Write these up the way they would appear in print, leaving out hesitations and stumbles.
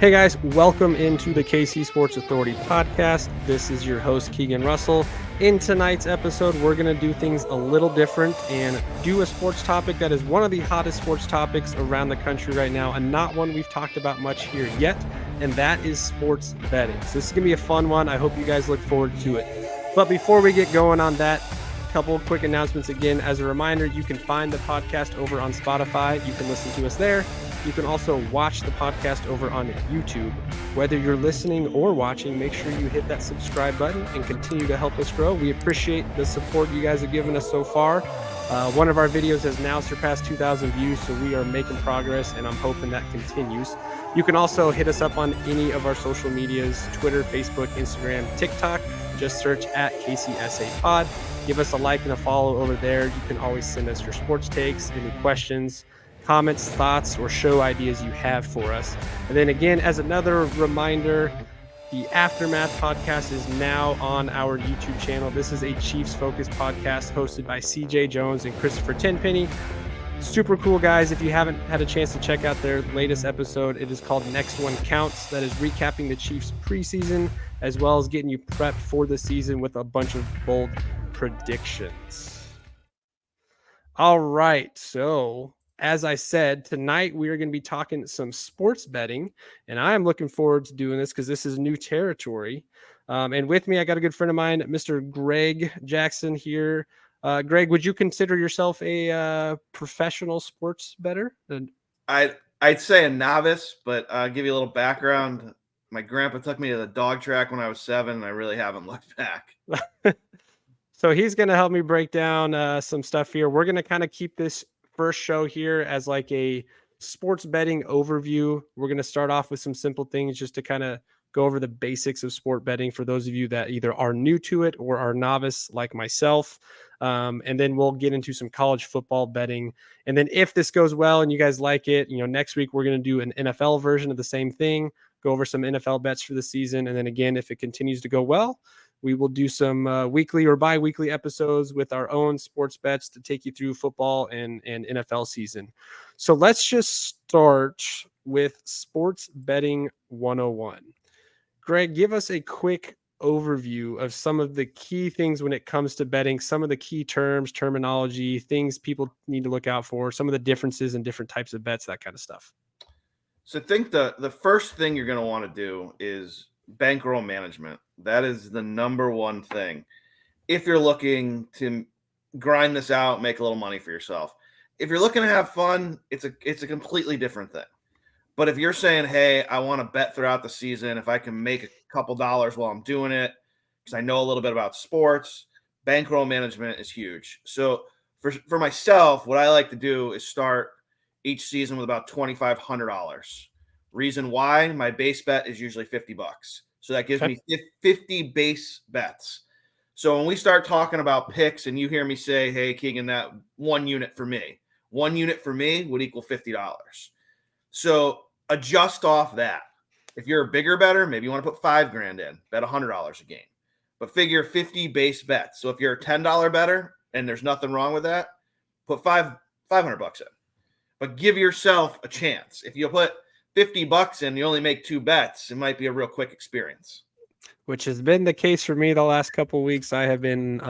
Hey guys, welcome into the KC Sports Authority podcast. This is your host, Keegan Russell. In tonight's episode, we're going to do things a little different and do a sports topic that is one of the hottest sports topics around the country right now, and not one we've talked about much here yet, and that is sports betting. So this is going to be a fun one. I hope you guys look forward to it. But before we get going on that, a couple of quick announcements again. As a reminder, you can find the podcast over on Spotify. You can listen to us there. You can also watch the podcast over on YouTube. Whether you're listening or watching, make sure you hit that subscribe button and continue to help us grow. We appreciate the support you guys have given us so far. One of our videos has now surpassed 2,000 views, so we are making progress, and I'm hoping that continues. You can also hit us up on any of our social medias, Twitter, Facebook, Instagram, TikTok. Just search at KCSA Pod. Give us a like and a follow over there. You can always send us your sports takes, any questions, comments, thoughts, or show ideas you have for us. And then again, as another reminder, the Aftermath podcast is now on our YouTube channel. This is a Chiefs-focused podcast hosted by CJ Jones and Christopher Tenpenny. Super cool guys. If you haven't had a chance to check out their latest episode, it is called Next One Counts. That is recapping the Chiefs preseason, as well as getting you prepped for the season with a bunch of bold predictions. All right, so as I said, tonight we are going to be talking some sports betting, and I am looking forward to doing this because this is new territory. And with me, I got a good friend of mine, Mr. Greg Jackson here. Greg, would you consider yourself a professional sports bettor? I'd say a novice, but I'll give you a little background. My grandpa took me to the dog track when I was 7, and I really haven't looked back. So he's going to help me break down some stuff here. We're going to kind of keep this first show here as like a sports betting overview. We're going to start off with some simple things just to kind of go over the basics of sport betting for those of you that either are new to it or are novice like myself. And then we'll get into some college football betting. And then if this goes well and you guys like it, next week we're going to do an NFL version of the same thing, go over some NFL bets for the season. And then again, if it continues to go well, we will do some weekly or bi-weekly episodes with our own sports bets to take you through football and NFL season. So let's just start with sports betting 101. Greg, give us a quick overview of some of the key things when it comes to betting, some of the key terms, terminology, things people need to look out for, some of the differences in different types of bets, that kind of stuff. So I think the first thing you're going to want to do is bankroll management. That is the number one thing. If you're looking to grind this out, make a little money for yourself. If you're looking to have fun, it's a completely different thing. But if you're saying, hey, I want to bet throughout the season, if I can make a couple dollars while I'm doing it, because I know a little bit about sports, bankroll management is huge. So for myself, what I like to do is start each season with about $2,500. Reason why? My base bet is usually $50. So that gives me 50 base bets. So when we start talking about picks and you hear me say, hey, Keegan, that one unit for me would equal $50. So adjust off that. If you're a bigger bettor, maybe you want to put $5,000 in, bet $100 a game, but figure 50 base bets. So if you're a $10 bettor and there's nothing wrong with that, put $500 in, but give yourself a chance. If you put $50 in, you only make 2 bets, it might be a real quick experience. Which has been the case for me the last couple of weeks. I have been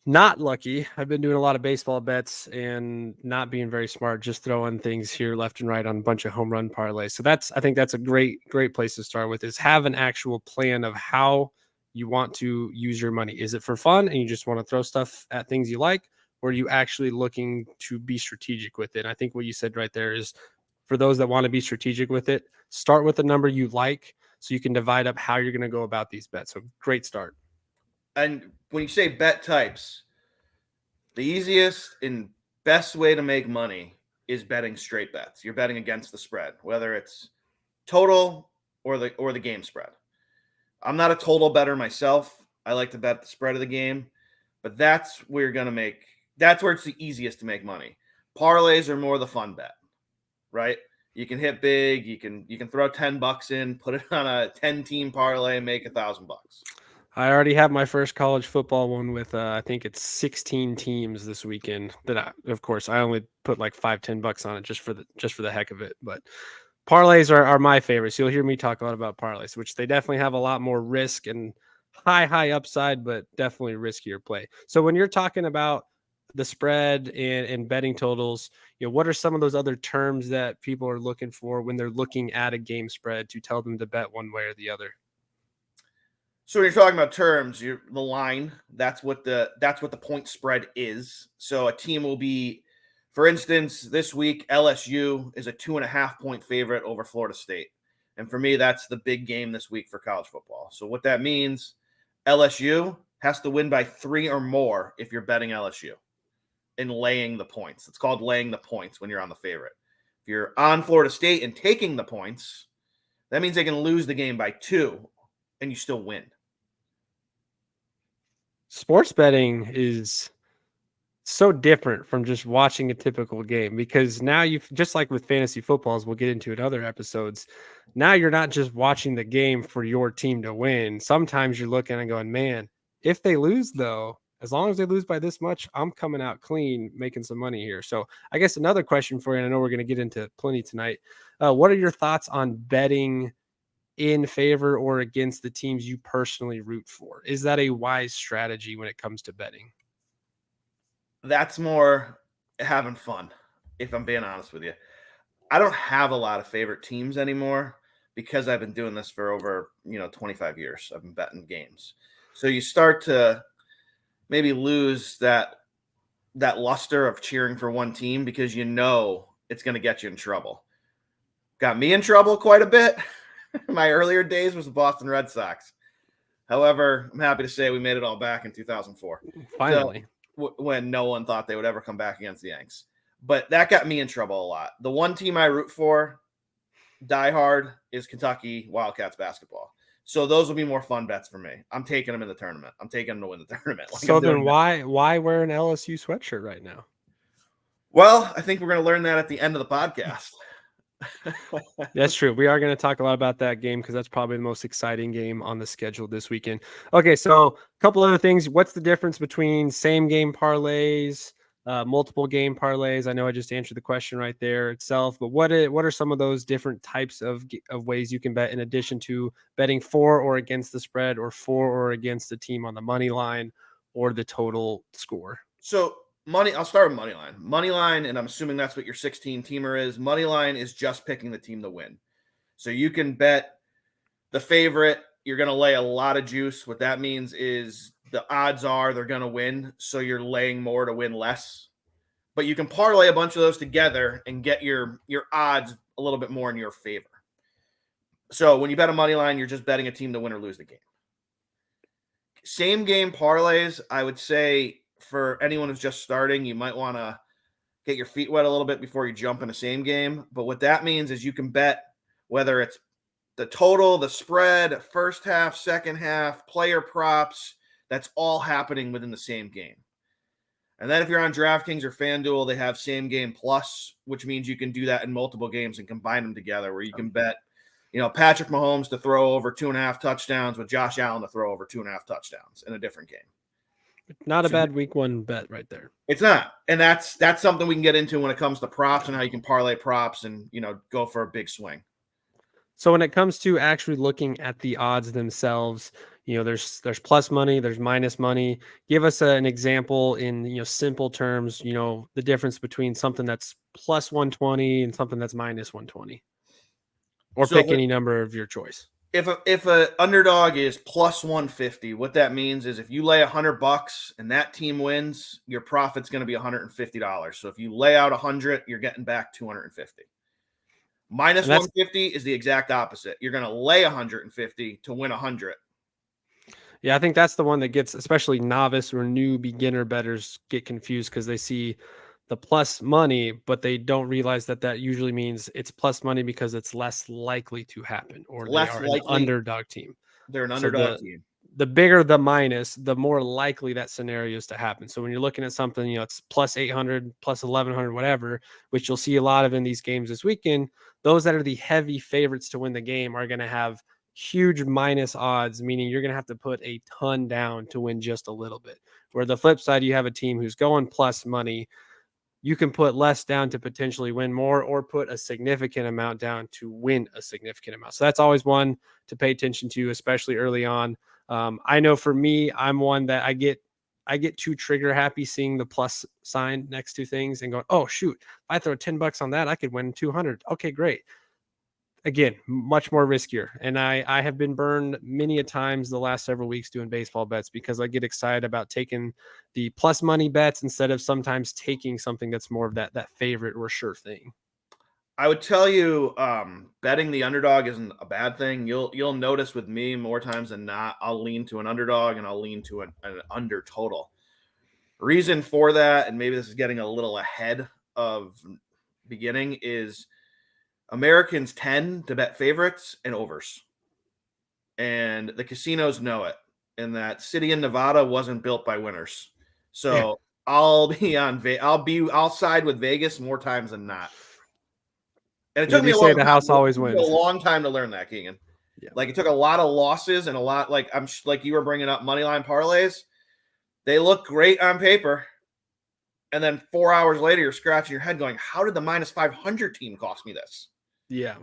not lucky. I've been doing a lot of baseball bets and not being very smart, just throwing things here left and right on a bunch of home run parlays. So I think that's a great place to start with, is have an actual plan of how you want to use your money. Is it for fun and you just want to throw stuff at things you like, or are you actually looking to be strategic with it? And I think what you said right there is, for those that want to be strategic with it, start with a number you like so you can divide up how you're going to go about these bets. So great start. And when you say bet types, the easiest and best way to make money is betting straight bets. You're betting against the spread, whether it's total or the game spread. I'm not a total bettor myself. I like to bet the spread of the game, but that's where it's the easiest to make money. Parlays are more the fun bet, right? You can hit big. You can throw $10 in, put it on a 10-team parlay, and make $1,000. I already have my first college football one with I think it's 16 teams this weekend. Of course, I only put like $5-10 on it just for the heck of it. But Parlays are my favorites. You'll hear me talk a lot about parlays, which they definitely have a lot more risk and high upside, but definitely riskier play. So when you're talking about the spread and betting totals, what are some of those other terms that people are looking for when they're looking at a game spread to tell them to bet one way or the other? So when you're talking about terms, the line, that's what the point spread is. So a team will be, for instance, this week LSU is a 2.5 point favorite over Florida State. And for me, that's the big game this week for college football. So what that means, LSU has to win by 3 or more if you're betting LSU and laying the points. It's called laying the points when you're on the favorite. If you're on Florida State and taking the points, that means they can lose the game by 2 and you still win. Sports betting is so different from just watching a typical game, because now you've, just like with fantasy football, as we'll get into in other episodes, now you're not just watching the game for your team to win. Sometimes you're looking and going, man, if they lose though, as long as they lose by this much, I'm coming out clean, making some money here. So I guess another question for you, and I know we're going to get into plenty tonight. What are your thoughts on betting in favor or against the teams you personally root for? Is that a wise strategy when it comes to betting? That's more having fun, if I'm being honest with you. I don't have a lot of favorite teams anymore because I've been doing this for over 25 years. I've been betting games. So you start to maybe lose that luster of cheering for one team because it's going to get you in trouble. Got me in trouble quite a bit. My earlier days was the Boston Red Sox. However, I'm happy to say we made it all back in 2004. Finally. So, when no one thought they would ever come back against the Yanks. But that got me in trouble a lot. The one team I root for, diehard, is Kentucky Wildcats basketball. So those will be more fun bets for me. I'm taking them in the tournament. I'm taking them to win the tournament. So then why wear an LSU sweatshirt right now? Well, I think we're going to learn that at the end of the podcast. That's true. We are going to talk a lot about that game because that's probably the most exciting game on the schedule this weekend. Okay, so a couple other things. What's the difference between same game parlays, multiple game parlays? I know I just answered the question right there itself, but what are some of those different types of ways you can bet in addition to betting for or against the spread, or for or against the team on the money line or the total score? So I'll start with money line. Money line, and I'm assuming that's what your 16-teamer is. Money line is just picking the team to win. So you can bet the favorite. You're going to lay a lot of juice. What that means is the odds are they're going to win, so you're laying more to win less. But you can parlay a bunch of those together and get your odds a little bit more in your favor. So when you bet a money line, you're just betting a team to win or lose the game. Same game parlays, I would say, for anyone who's just starting, you might want to get your feet wet a little bit before you jump in the same game. But what that means is you can bet whether it's the total, the spread, first half, second half, player props. That's all happening within the same game. And then if you're on DraftKings or FanDuel, they have same game plus, which means you can do that in multiple games and combine them together, where you can bet, Patrick Mahomes to throw over 2.5 touchdowns with Josh Allen to throw over 2.5 touchdowns in a different game. Not a bad week one bet right there. It's not. And that's something we can get into when it comes to props and how you can parlay props and, go for a big swing. So when it comes to actually looking at the odds themselves, there's plus money, there's minus money. Give us an example in, simple terms, the difference between something that's plus 120 and something that's minus 120. Or pick any number of your choice. If a underdog is plus 150, what that means is if you lay $100 and that team wins, your profit's going to be $150. So if you lay out 100, you're getting back 250. Minus 150 is the exact opposite. You're going to lay 150 to win 100. Yeah, I think that's the one that gets, especially novice or new beginner bettors get confused because they see the plus money, but they don't realize that usually means it's plus money because it's less likely to happen, or they are an underdog team. They're an underdog team. The bigger the minus, the more likely that scenario is to happen. So when you're looking at something, it's plus 800, plus 1100, whatever, which you'll see a lot of in these games this weekend, those that are the heavy favorites to win the game are going to have huge minus odds, meaning you're going to have to put a ton down to win just a little bit. Where the flip side, you have a team who's going plus money, you can put less down to potentially win more, or put a significant amount down to win a significant amount. So that's always one to pay attention to, especially early on. I know for me, I'm one that I get too trigger happy seeing the plus sign next to things and going, oh shoot, if I throw $10 on that, I could win 200. Okay, great. Again, much more riskier. And I have been burned many a times the last several weeks doing baseball bets because I get excited about taking the plus money bets instead of sometimes taking something that's more of that favorite or sure thing. I would tell you, betting the underdog isn't a bad thing. You'll notice with me more times than not, I'll lean to an underdog and I'll lean to an under total. Reason for that, and maybe this is getting a little ahead of beginning, is Americans tend to bet favorites and overs, and the casinos know it. And that city in Nevada wasn't built by winners, so Yeah. I'll side with Vegas more times than not. And it They took me do a say long the time. house always It took me wins. a long time to learn that, Keegan. Yeah. Like, it took a lot of losses and a lot, like like you were bringing up money line parlays. They look great on paper, and then 4 hours later, you're scratching your head going, "How did the minus 500 team cost me this?" Yeah.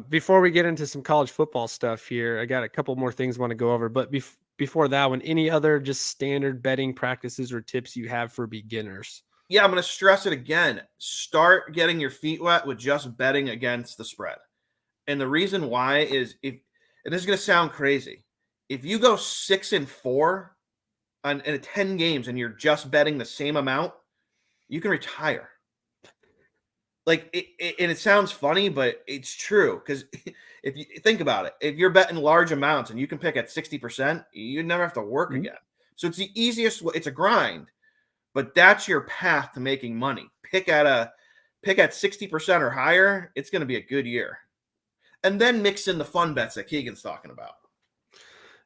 Before we get into some college football stuff here, I got a couple more things I want to go over. But before that one, any other just standard betting practices or tips you have for beginners? Yeah, I'm going to stress it again. Start getting your feet wet with just betting against the spread. And the reason why is, and this is going to sound crazy, if you go 6-4 in 10 games and you're just betting the same amount, you can retire. Like, and it sounds funny, but it's true. Because if you think about it, if you're betting large amounts and you can pick at 60%, you never have to work again. So it's the easiest. It's a grind, but that's your path to making money. Pick at 60% or higher. It's going to be a good year. And then mix in the fun bets that Keegan's talking about.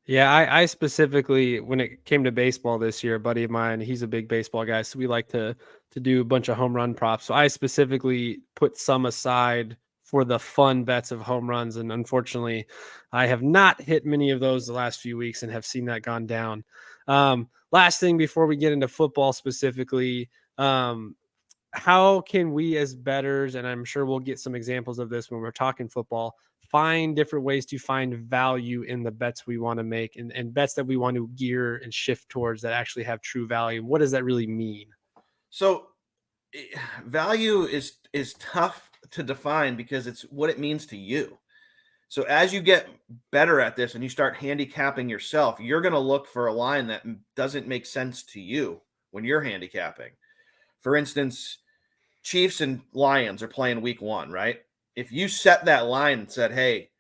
Yeah, I specifically, when it came to baseball this year, a buddy of mine, he's a big baseball guy, so we like to do a bunch of home run props. So I specifically put some aside for the fun bets of home runs, and unfortunately, I have not hit many of those the last few weeks and have seen that gone down. Last thing before we get into football specifically, how can we as bettors, and I'm sure we'll get some examples of this when we're talking football, find different ways to find value in the bets we want to make, and bets that we want to gear and shift towards that actually have true value? What does that really mean? So value is tough to define because it's what it means to you. So as you get better at this and you start handicapping yourself, you're going to look for a line that doesn't make sense to you when you're handicapping. For instance, Chiefs and Lions are playing week 1, right? If you set that line and said, hey,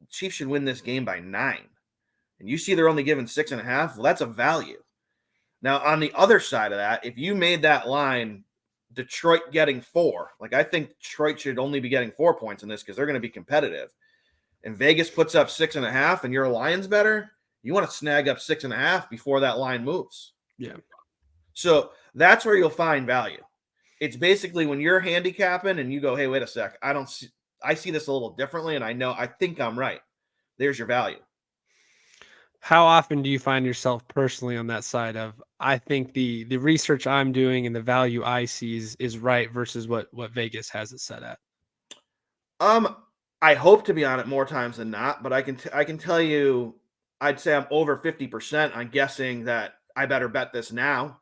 Chiefs should win this game by 9, and you see they're only given 6.5, well, that's a value. Now, on the other side of that, if you made that line Detroit getting 4, like, I think Detroit should only be getting 4 points in this because they're going to be competitive, and Vegas puts up 6.5 and your Lions better, you want to snag up 6.5 before that line moves. Yeah. So that's where you'll find value. It's basically when you're handicapping and you go, hey, wait a sec, I see this a little differently, and I think I'm right. There's your value. How often do you find yourself personally on that side of, I think the research I'm doing and the value I see is right versus what Vegas has it set at? I hope to be on it more times than not, but I can tell you, I'd say I'm over 50% on guessing that I better bet this now.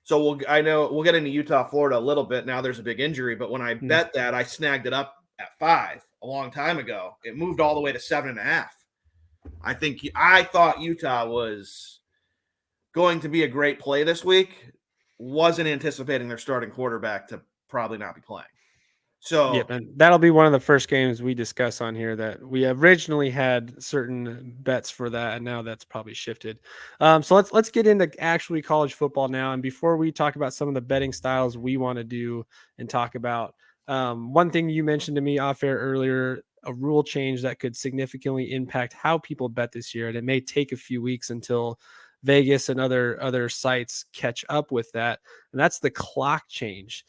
So I know we'll get into Utah, Florida a little bit. Now there's a big injury, but when I bet that, I snagged it up at 5 a long time ago. It moved all the way to 7.5. I thought Utah was going to be a great play this week. Wasn't anticipating their starting quarterback to probably not be playing. So yep, and that'll be one of the first games we discuss on here, that we originally had certain bets for that, and now that's probably shifted. So let's get into actually college football now. And before we talk about some of the betting styles we want to do and talk about, one thing you mentioned to me off air earlier, a rule change that could significantly impact how people bet this year, and it may take a few weeks until Vegas and other sites catch up with that, and that's the clock change.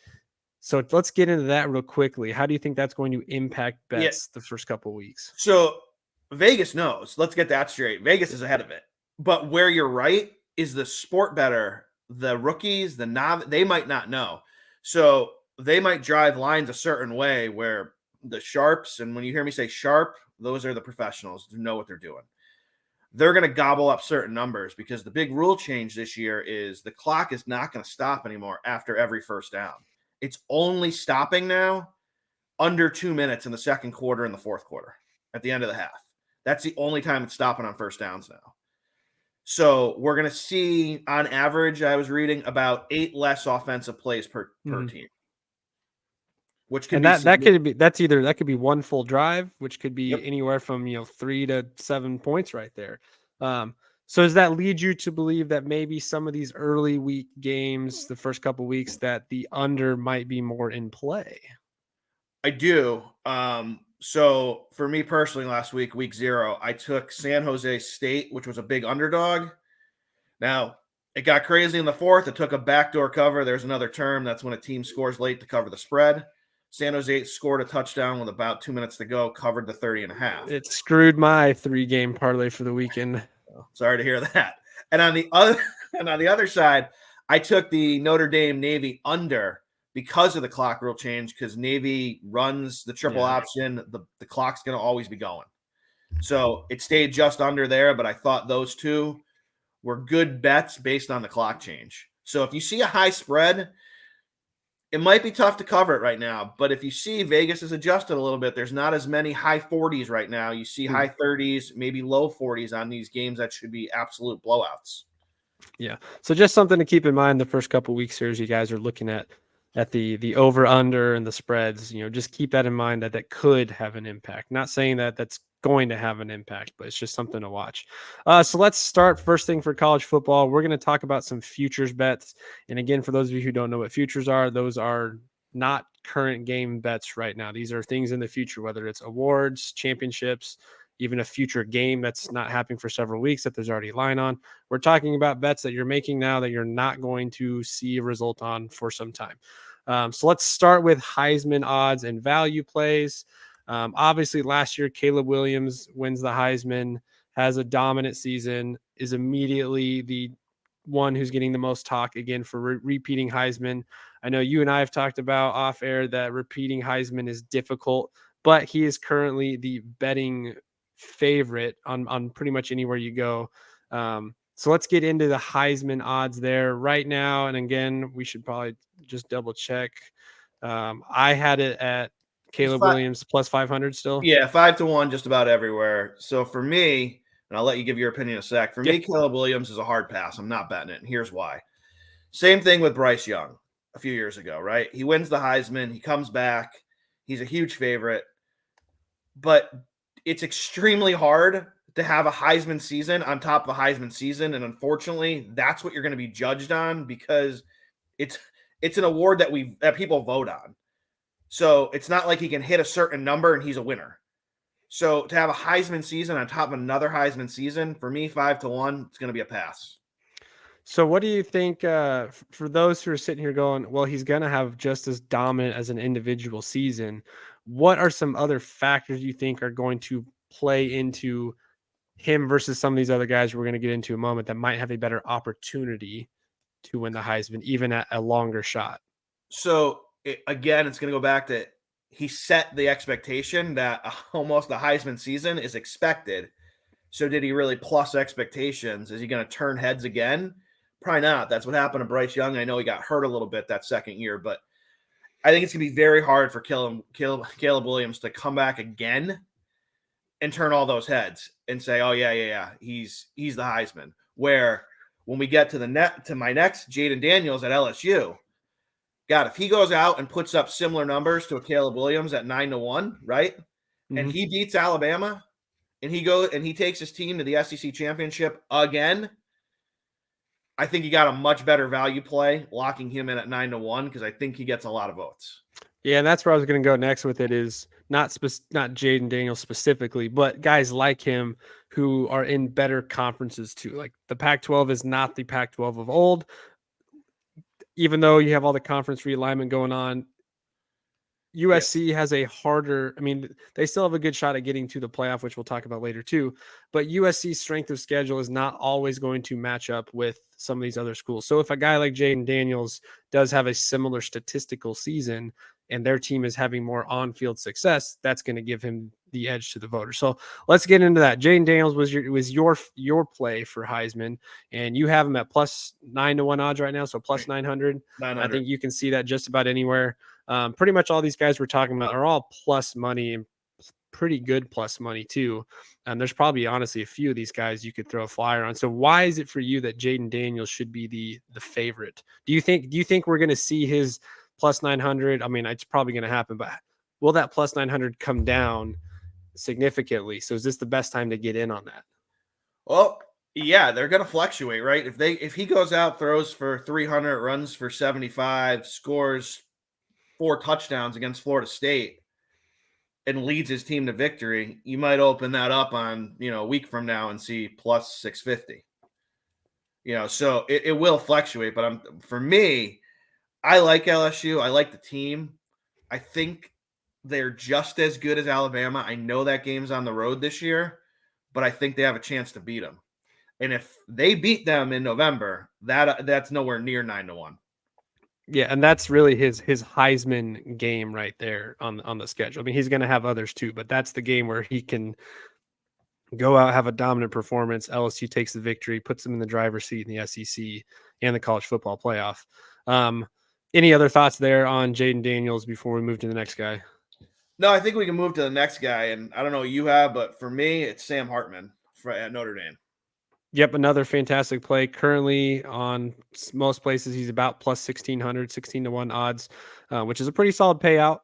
So let's get into that real quickly. How do you think that's going to impact bets the first couple of weeks? So Vegas knows. Let's get that straight. Vegas is ahead of it. But where you're right is the sport better, the rookies, they might not know. So they might drive lines a certain way where the sharps, and when you hear me say sharp, those are the professionals who know what they're doing. They're going to gobble up certain numbers because the big rule change this year is the clock is not going to stop anymore after every first down. It's only stopping now under 2 minutes in the second quarter and the fourth quarter at the end of the half. That's the only time it's stopping on first downs now. So we're going to see, on average, I was reading about 8 less offensive plays per team, which could And be that could be one full drive, which could be Yep. anywhere from 3 to 7 points right there. So does that lead you to believe that maybe some of these early week games, the first couple weeks, that the under might be more in play? I do. So for me personally, last week, week 0, I took San Jose State, which was a big underdog. Now, it got crazy in the fourth. It took a backdoor cover. There's another term. That's when a team scores late to cover the spread. San Jose scored a touchdown with about 2 minutes to go, covered the 30.5. It screwed my 3-game parlay for the weekend. Sorry to hear that. And on the other side, I took the Notre Dame Navy under because of the clock rule change, because Navy runs the triple option. The clock's going to always be going. So it stayed just under there, but I thought those two were good bets based on the clock change. So if you see a high spread, it might be tough to cover it right now. But if you see Vegas has adjusted a little bit, there's not as many high 40s right now. You see high 30s, maybe low 40s on these games that should be absolute blowouts. Yeah. So just something to keep in mind the first couple weeks here as you guys are looking at the over under and the spreads. Just keep that in mind that could have an impact. Not saying that that's going to have an impact, but it's just something to watch. So let's start first thing for college football. We're going to talk about some futures bets. And again, for those of you who don't know what futures are, those are not current game bets right now. These are things in the future, whether it's awards, championships, even a future game that's not happening for several weeks that there's already a line on. We're talking about bets that you're making now that you're not going to see a result on for some time. So let's start with Heisman odds and value plays. Obviously, last year, Caleb Williams wins the Heisman, has a dominant season, is immediately the one who's getting the most talk again for repeating Heisman. I know you and I have talked about off air that repeating Heisman is difficult, but he is currently the betting favorite on pretty much anywhere you go. So let's get into the Heisman odds there right now. And again, we should probably just double check. I had it at Caleb Williams plus 500 still. Yeah, 5-1 just about everywhere. So for me, and I'll let you give your opinion in a sec. For me, Caleb Williams is a hard pass. I'm not betting it, and here's why. Same thing with Bryce Young a few years ago, right? He wins the Heisman. He comes back. He's a huge favorite. But it's extremely hard to have a Heisman season on top of a Heisman season. And unfortunately, that's what you're going to be judged on because it's an award that people vote on. So it's not like he can hit a certain number and he's a winner. So to have a Heisman season on top of another Heisman season, for me, 5-1, it's going to be a pass. So what do you think for those who are sitting here going, well, he's going to have just as dominant as an individual season? What are some other factors you think are going to play into him versus some of these other guys we're going to get into in a moment that might have a better opportunity to win the Heisman, even at a longer shot? So again, it's going to go back to he set the expectation that almost the Heisman season is expected. So did he really plus expectations? Is he going to turn heads again? Probably not. That's what happened to Bryce Young. I know he got hurt a little bit that second year, but I think it's going to be very hard for Caleb Williams to come back again and turn all those heads and say, oh, yeah, he's the Heisman. Where when we get to my next, Jaden Daniels at LSU, God, if he goes out and puts up similar numbers to a Caleb Williams at 9-1, right? Mm-hmm. And he beats Alabama and he takes his team to the SEC championship again, I think you got a much better value play locking him in at 9-1 because I think he gets a lot of votes. Yeah, and that's where I was going to go next with it is not Jaden Daniels specifically, but guys like him who are in better conferences too. Like the Pac-12 is not the Pac-12 of old. Even though you have all the conference realignment going on, USC has a harder, they still have a good shot at getting to the playoff, which we'll talk about later too. But USC's strength of schedule is not always going to match up with some of these other schools. So if a guy like Jaden Daniels does have a similar statistical season and their team is having more on-field success, that's going to give him the edge to the voters. So let's get into that. Jaden Daniels was your play for Heisman, and you have him at plus 9-1 odds right now, so plus 900. 900. I think you can see that just about anywhere. Pretty much all these guys we're talking about are all plus money and pretty good plus money too. And there's probably honestly a few of these guys you could throw a flyer on. So why is it for you that Jaden Daniels should be the favorite? Do you think we're going to see his plus 900? I mean, it's probably going to happen, but will that plus 900 come down significantly? So is this the best time to get in on that? Well, yeah, they're going to fluctuate, right? If he goes out, throws for 300, runs for 75, scores 4 touchdowns against Florida State, and leads his team to victory, you might open that up on, a week from now and see plus 650. So it will fluctuate, but for me, I like LSU. I like the team. I think they're just as good as Alabama. I know that game's on the road this year, but I think they have a chance to beat them. And if they beat them in November, that's nowhere near 9-1. Yeah, and that's really his Heisman game right there on the schedule. I mean, he's going to have others too, but that's the game where he can go out, have a dominant performance. LSU takes the victory, puts them in the driver's seat in the SEC and the college football playoff. Any other thoughts there on Jaden Daniels before we move to the next guy? No, I think we can move to the next guy, and I don't know what you have, but for me, it's Sam Hartman at Notre Dame. Yep, another fantastic play. Currently on most places, he's about plus 1,600, 16-1 odds, which is a pretty solid payout.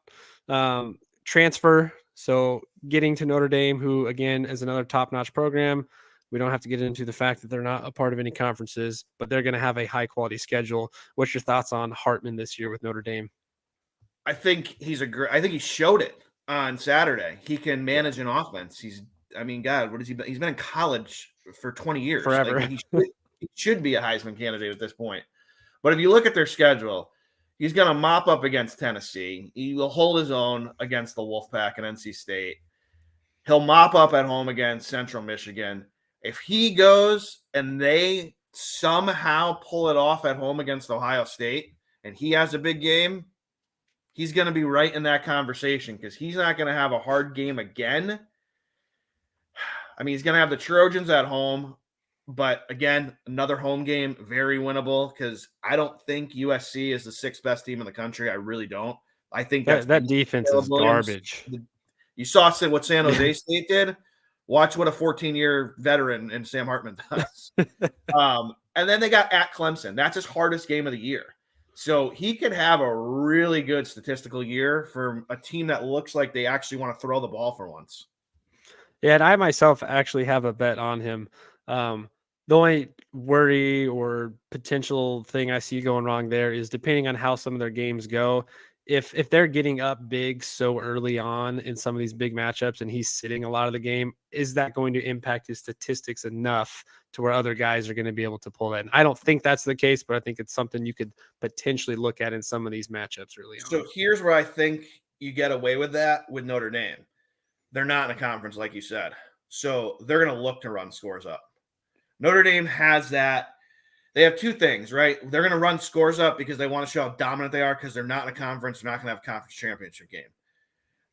Transfer, so getting to Notre Dame, who, again, is another top-notch program. We don't have to get into the fact that they're not a part of any conferences, but they're going to have a high-quality schedule. What's your thoughts on Hartman this year with Notre Dame? I think I think he showed it on Saturday. He can manage an offense. God, what has he been? He's been in college for 20 years. Forever. Like, he should be a Heisman candidate at this point. But if you look at their schedule, he's going to mop up against Tennessee. He will hold his own against the Wolfpack and NC State. He'll mop up at home against Central Michigan. If he goes and they somehow pull it off at home against Ohio State and he has a big game, he's going to be right in that conversation because he's not going to have a hard game again. I mean, he's going to have the Trojans at home, but again, another home game, very winnable because I don't think USC is the 6th best team in the country. I really don't. I think that defense is garbage. You saw what San Jose State did. Watch what a 14-year veteran in Sam Hartman does. And then they got at Clemson. That's his hardest game of the year. So he could have a really good statistical year for a team that looks like they actually want to throw the ball for once. Yeah, and I myself actually have a bet on him. The only worry or potential thing I see going wrong there is depending on how some of their games go. If they're getting up big so early on in some of these big matchups and he's sitting a lot of the game, is that going to impact his statistics enough to where other guys are going to be able to pull that? And I don't think that's the case, but I think it's something you could potentially look at in some of these matchups early on. So here's where I think you get away with that with Notre Dame. They're not in a conference, like you said. So they're going to look to run scores up. Notre Dame has that. They have two things, right? They're going to run scores up because they want to show how dominant they are because they're not in a conference. They're not going to have a conference championship game.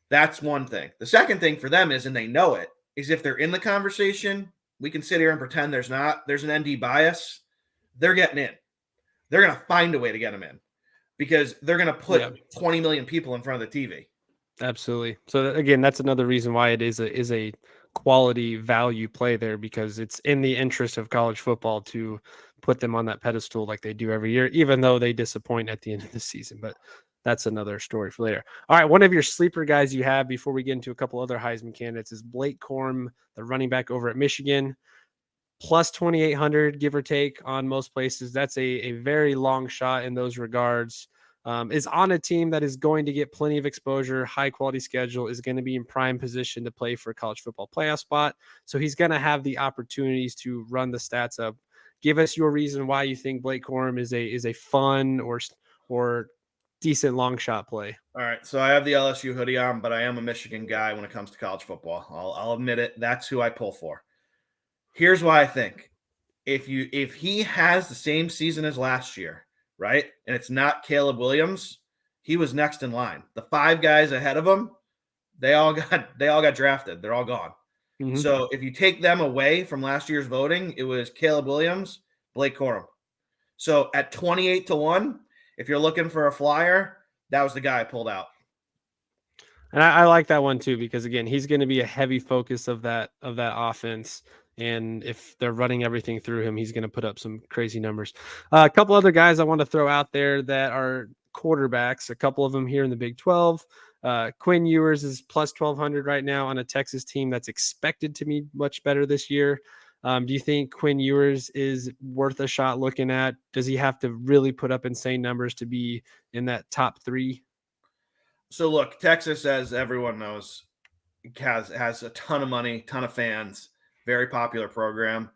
That's one thing. The second thing for them is, and they know it, is if they're in the conversation, we can sit here and pretend there's not. There's an ND bias. They're getting in. They're going to find a way to get them in because they're going to put 20 million people in front of the TV. Absolutely. So again, that's another reason why it is a quality value play there, because it's in the interest of college football to put them on that pedestal like they do every year, even though they disappoint at the end of the season. But that's another story for later. All right, one of your sleeper guys you have before we get into a couple other Heisman candidates is Blake Corum, the running back over at Michigan. Plus 2,800, give or take, on most places. That's a very long shot in those regards. Is on a team that is going to get plenty of exposure, high quality schedule, is going to be in prime position to play for a college football playoff spot. So he's going to have the opportunities to run the stats up. Give us your reason why you think Blake Corum is a fun or decent long shot play. All right, so I have the LSU hoodie on, but I am a Michigan guy when it comes to college football. I'll admit it. That's who I pull for. Here's why I think. if he has the same season as last year, right, and it's not Caleb Williams, he was next in line. The 5 guys ahead of him, they all got drafted. They're all gone. Mm-hmm. So if you take them away from last year's voting, it was Caleb Williams, Blake Corum. So at 28-1, if you're looking for a flyer, that was the guy I pulled out. And I like that one too, because again, he's going to be a heavy focus of that offense. And if they're running everything through him, he's going to put up some crazy numbers. A couple other guys I want to throw out there that are quarterbacks, a couple of them here in the Big 12. Quinn Ewers is plus 1,200 right now on a Texas team that's expected to be much better this year. Do you think Quinn Ewers is worth a shot looking at? Does he have to really put up insane numbers to be in that top 3? So look, Texas, as everyone knows, has a ton of money, ton of fans, very popular program.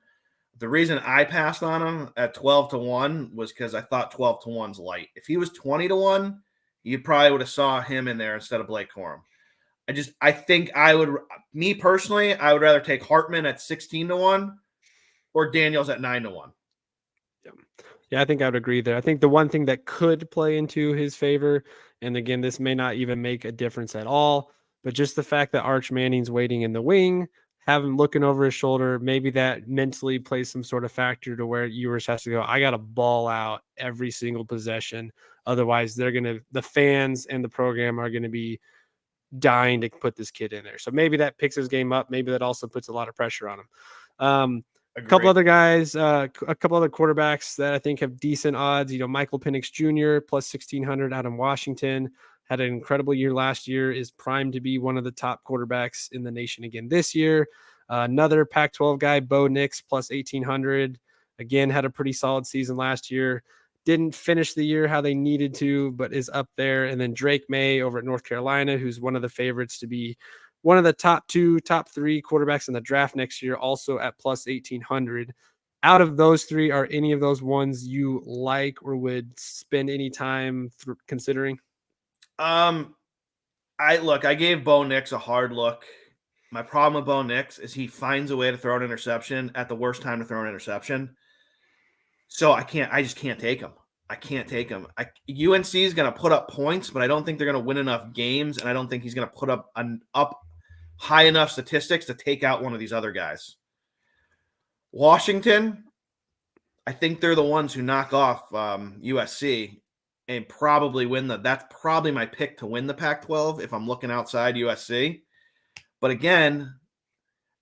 The reason I passed on him at 12-1 was because I thought 12-1's light. If he was 20-1, you probably would have saw him in there instead of Blake Corum. I think me personally, I would rather take Hartman at 16-1 or Daniels at 9-1. Yeah, I think I would agree there. I think the one thing that could play into his favor, and again, this may not even make a difference at all, but just the fact that Arch Manning's waiting in the wing, have him looking over his shoulder, maybe that mentally plays some sort of factor to where Ewers has to go, I got to ball out every single possession. Otherwise, the fans and the program are going to be dying to put this kid in there. So maybe that picks his game up. Maybe that also puts a lot of pressure on him. A couple other guys, a couple other quarterbacks that I think have decent odds. Michael Penix Jr. plus 1,600 out in Washington. Had an incredible year last year, is primed to be one of the top quarterbacks in the nation again this year. Another Pac-12 guy, Bo Nix, plus 1,800. Again, had a pretty solid season last year. Didn't finish the year how they needed to, but is up there. And then Drake May over at North Carolina, who's one of the favorites to be one of the top 2, top 3 quarterbacks in the draft next year, also at plus 1,800. Out of those 3, are any of those ones you like or would spend any time considering? I gave Bo Nix a hard look. My problem with Bo Nix is he finds a way to throw an interception at the worst time to throw an interception. So I just can't take him. I can't take him. UNC is going to put up points, but I don't think they're going to win enough games, and I don't think he's going to put up high enough statistics to take out one of these other guys. Washington, I think they're the ones who knock off USC and probably win that's probably my pick to win the Pac-12 if I'm looking outside USC. But again,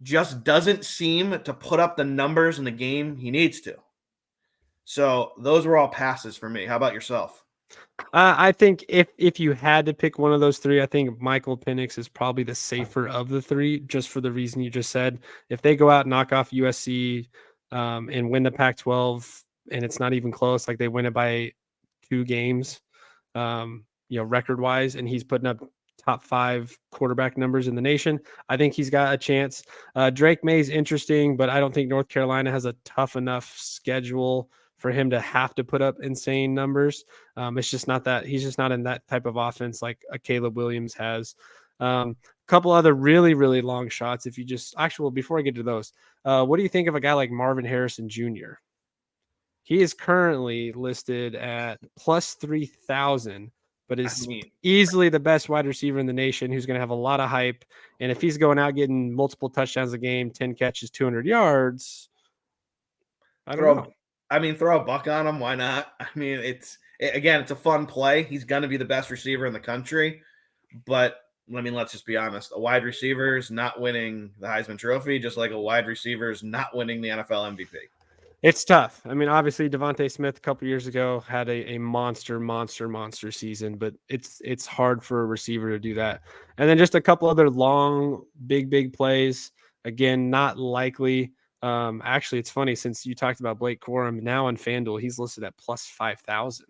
just doesn't seem to put up the numbers in the game he needs to. So those were all passes for me. How about yourself? I think if you had to pick one of those 3, I think Michael Penix is probably the safer of the 3, just for the reason you just said. If they go out and knock off USC and win the Pac-12, and it's not even close, like they win it by 2 games, record-wise, and he's putting up top 5 quarterback numbers in the nation, I think he's got a chance. Drake May's interesting, but I don't think North Carolina has a tough enough schedule for him to have to put up insane numbers. It's just not that he's just not in that type of offense like a Caleb Williams has. A couple other really, really long shots. If you just before I get to those, what do you think of a guy like Marvin Harrison Jr.? He is currently listed at plus 3,000, but is easily the best wide receiver in the nation, who's going to have a lot of hype. And if he's going out getting multiple touchdowns a game, 10 catches, 200 yards, I don't know. Throw a buck on him. Why not? It's a fun play. He's going to be the best receiver in the country. But, let's just be honest. A wide receiver is not winning the Heisman Trophy, just like a wide receiver is not winning the NFL MVP. It's tough. Obviously, Devontae Smith a couple years ago had a monster season, but it's hard for a receiver to do that. And then just a couple other long, big plays. Again, not likely. Actually, it's funny, since you talked about Blake Corum, now on FanDuel, he's listed at plus 5,000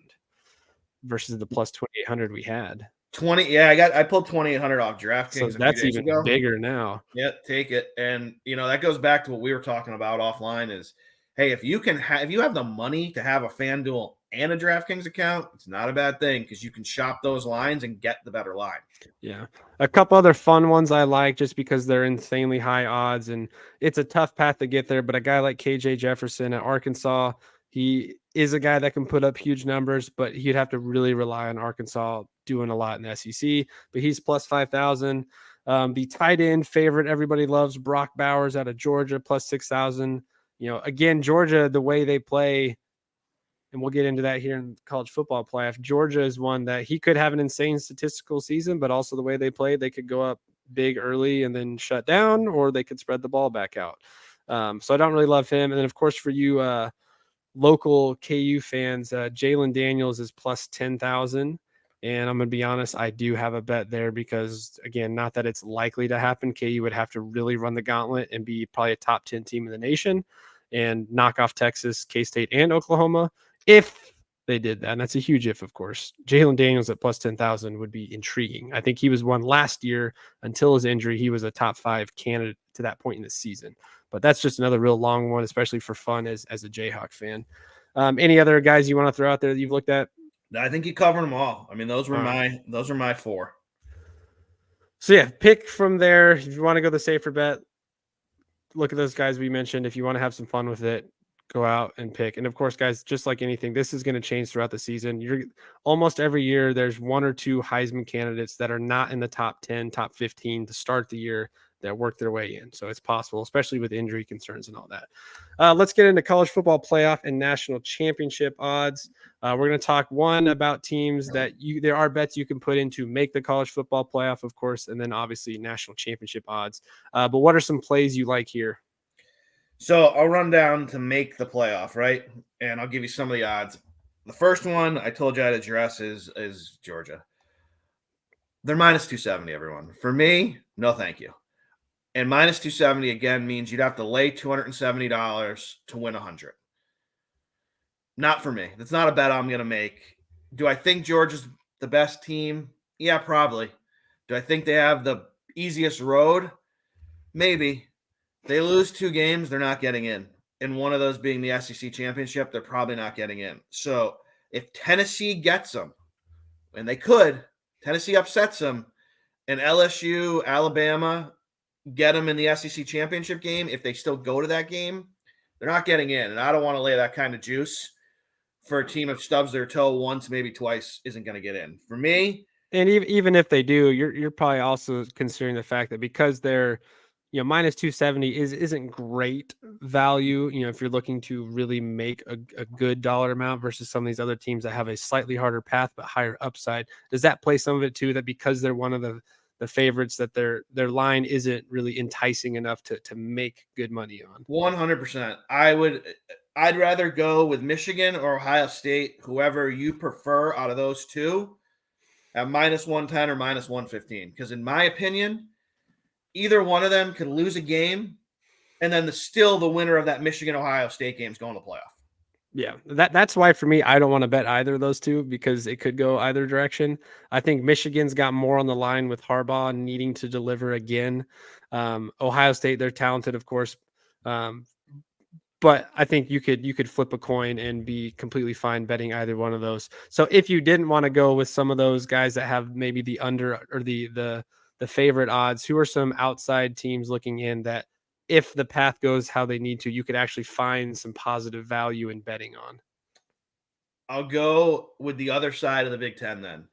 versus the plus 2,800 we had. I pulled 2,800 off DraftKings. So that's even bigger now. Yeah, take it. And that goes back to what we were talking about offline is, hey, if you have the money to have a FanDuel and a DraftKings account, it's not a bad thing because you can shop those lines and get the better line. Yeah. A couple other fun ones I like just because they're insanely high odds and it's a tough path to get there. But a guy like KJ Jefferson at Arkansas, he is a guy that can put up huge numbers, but he'd have to really rely on Arkansas doing a lot in the SEC. But he's plus 5,000. The tight end favorite everybody loves, Brock Bowers out of Georgia, plus 6,000. Again, Georgia, the way they play, and we'll get into that here in college football playoff. Georgia is one that he could have an insane statistical season, but also the way they play, they could go up big early and then shut down, or they could spread the ball back out. So I don't really love him. And then, of course, for you local KU fans, Jalen Daniels is plus 10,000. And I'm going to be honest, I do have a bet there because, again, not that it's likely to happen. KU would have to really run the gauntlet and be probably a top 10 team in the nation and knock off Texas, K-State, and Oklahoma. If they did that, and that's a huge if, of course. Jalen Daniels at plus 10,000 would be intriguing. I think he was one last year until his injury. He was a top 5 candidate to that point in the season. But that's just another real long one, especially for fun as a Jayhawk fan. Any other guys you want to throw out there that you've looked at? I think you covered them all. I mean, those were my 4. So yeah, pick from there. If you want to go the safer bet, look at those guys we mentioned. If you want to have some fun with it, go out and pick. And of course, guys, just like anything, this is going to change throughout the season. You're almost every year, there's 1 or 2 Heisman candidates that are not in the top 10, top 15 to start the year that work their way in. So it's possible, especially with injury concerns and all that. Let's get into college football playoff and national championship odds. We're going to talk about teams that there are bets you can put in to make the college football playoff, of course, and then obviously national championship odds. But what are some plays you like here? So I'll run down to make the playoff, right? And I'll give you some of the odds. The first one I told you I'd address is Georgia. They're minus 270, everyone. For me, no thank you. And minus 270, again, means you'd have to lay $270 to win 100. Not for me. That's not a bet I'm going to make. Do I think Georgia's the best team? Yeah, probably. Do I think they have the easiest road? Maybe. They lose 2 games, they're not getting in. And one of those being the SEC championship, they're probably not getting in. So if Tennessee gets them, and they could, Tennessee upsets them, and LSU, Alabama get them in the SEC championship game, if they still go to that game, they're not getting in. And I don't want to lay that kind of juice for a team that stubs their toe once, maybe twice, isn't going to get in. For me, and even if they do, you're probably also considering the fact that because they're minus 270 isn't great value, if you're looking to really make a good dollar amount versus some of these other teams that have a slightly harder path but higher upside. Does that play some of it too, that because they're one of the favorites, that their line isn't really enticing enough to make good money on? 100%. I'd rather go with Michigan or Ohio State, whoever you prefer out of those two, at minus 110 or minus 115. Because in my opinion, either one of them could lose a game, and then the winner of that Michigan-Ohio State game is going to playoff. Yeah, that's why for me, I don't want to bet either of those two because it could go either direction. I think Michigan's got more on the line with Harbaugh needing to deliver again. Ohio State, they're talented, of course, but I think you could flip a coin and be completely fine betting either one of those. So if you didn't want to go with some of those guys that have maybe the under or the favorite odds, who are some outside teams looking in that if the path goes how they need to, you could actually find some positive value in betting on? I'll go with the other side of the Big Ten then.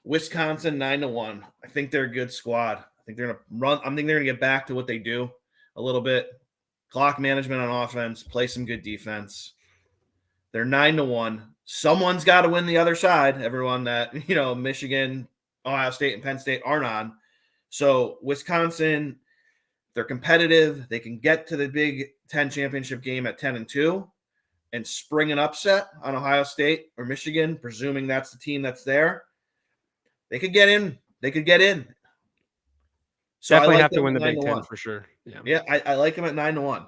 Wisconsin 9-1. I think they're a good squad. I think they're going to run. I think they're going to get back to what they do a little bit. Clock management on offense, play some good defense. They're 9-1. Someone's got to win the other side. Everyone that, Michigan, Ohio State, and Penn State aren't on. So Wisconsin, they're competitive. They can get to the Big Ten championship game at 10-2 and spring an upset on Ohio State or Michigan, presuming that's the team that's there. They could get in. So definitely I like have to win the Big Ten for sure. Yeah, I like them at 9-1.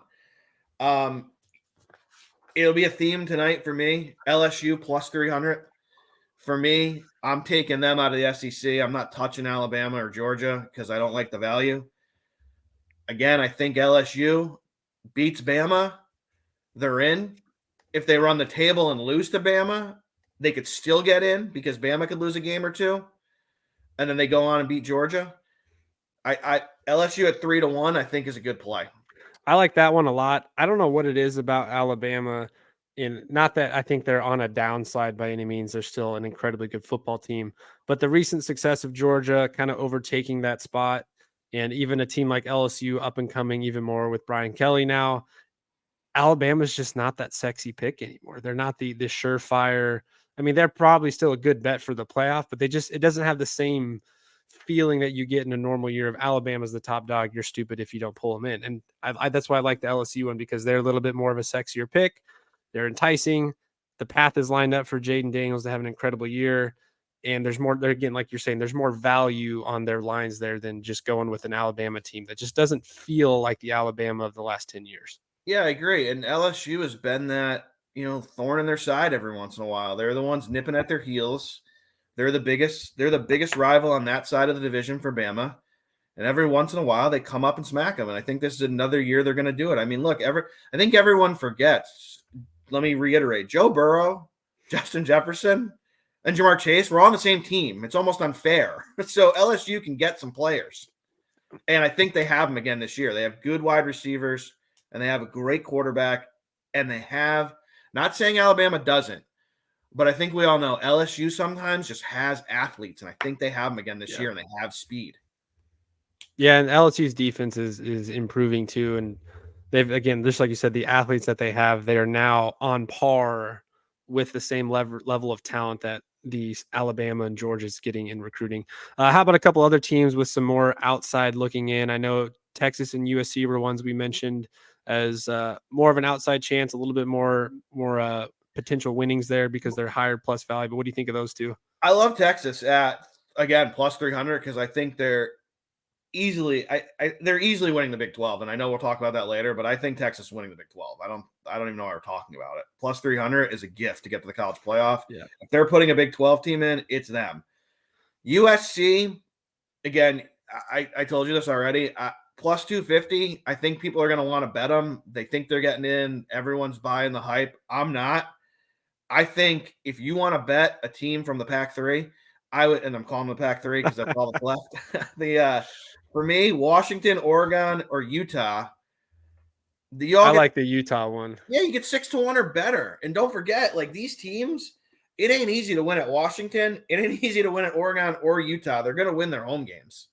It'll be a theme tonight for me. LSU plus 300. For me, I'm taking them out of the SEC. I'm not touching Alabama or Georgia because I don't like the value. Again, I think LSU beats Bama. They're in. if they run the table and lose to Bama, they could still get in because Bama could lose a game or two, and then they go on and beat Georgia. LSU at 3-1, I think, is a good play. I like that one a lot. I don't know what it is about Alabama. Not that I think they're on a downside by any means. They're still an incredibly good football team, but the recent success of Georgia kind of overtaking that spot, and even a team like LSU up and coming even more with Brian Kelly now. Alabama's just not that sexy pick anymore. They're not the surefire. I mean, they're probably still a good bet for the playoff, but it doesn't have the same feeling that you get in a normal year of Alabama's the top dog. You're stupid if you don't pull them in. And that's why I like the LSU one, because they're a little bit more of a sexier pick. They're enticing. The path is lined up for Jaden Daniels to have an incredible year. And there's more, there again, like you're saying, there's more value on their lines there than just going with an Alabama team that just doesn't feel like the Alabama of the last 10 years. Yeah, I agree. And LSU has been that, thorn in their side every once in a while. They're the ones nipping at their heels. They're the biggest rival on that side of the division for Bama. And every once in a while they come up and smack them. And I think this is another year they're going to do it. I mean, look, I think everyone forgets. Let me reiterate. Joe Burrow, Justin Jefferson, and Jamar Chase were on the same team. It's almost unfair. So LSU can get some players. And I think they have them again this year. They have good wide receivers, and they have a great quarterback, and they have, not saying Alabama doesn't, but I think we all know LSU sometimes just has athletes, and I think they have them again this year, and they have speed. Yeah, and LSU's defense is improving too, and they've, again, just like you said, the athletes that they have, they are now on par with the same level of talent that the Alabama and Georgia's getting in recruiting. How about a couple other teams with some more outside looking in? I know Texas and USC were ones we mentioned as more of an outside chance, a little bit more potential winnings there because they're higher plus value. But what do you think of those two? I love Texas at, again, plus 300 because I think they're they're easily winning the Big 12, and I know we'll talk about that later, but I think Texas is winning the Big 12. I don't even know why we're talking about it. Plus 300 is a gift to get to the college playoff. Yeah. If they're putting a Big 12 team in, it's them. USC, again, I told you this already. Plus 250, I think people are going to want to bet them. They think they're getting in. Everyone's buying the hype. I'm not. I think if you want to bet a team from the Pac-3, I would, and I'm calling the Pac-3 because that's all that's left. For me, Washington, Oregon, or Utah. I like the Utah one. Yeah, you get 6-1 or better. And don't forget, like, these teams, it ain't easy to win at Washington. It ain't easy to win at Oregon or Utah. They're going to win their home games.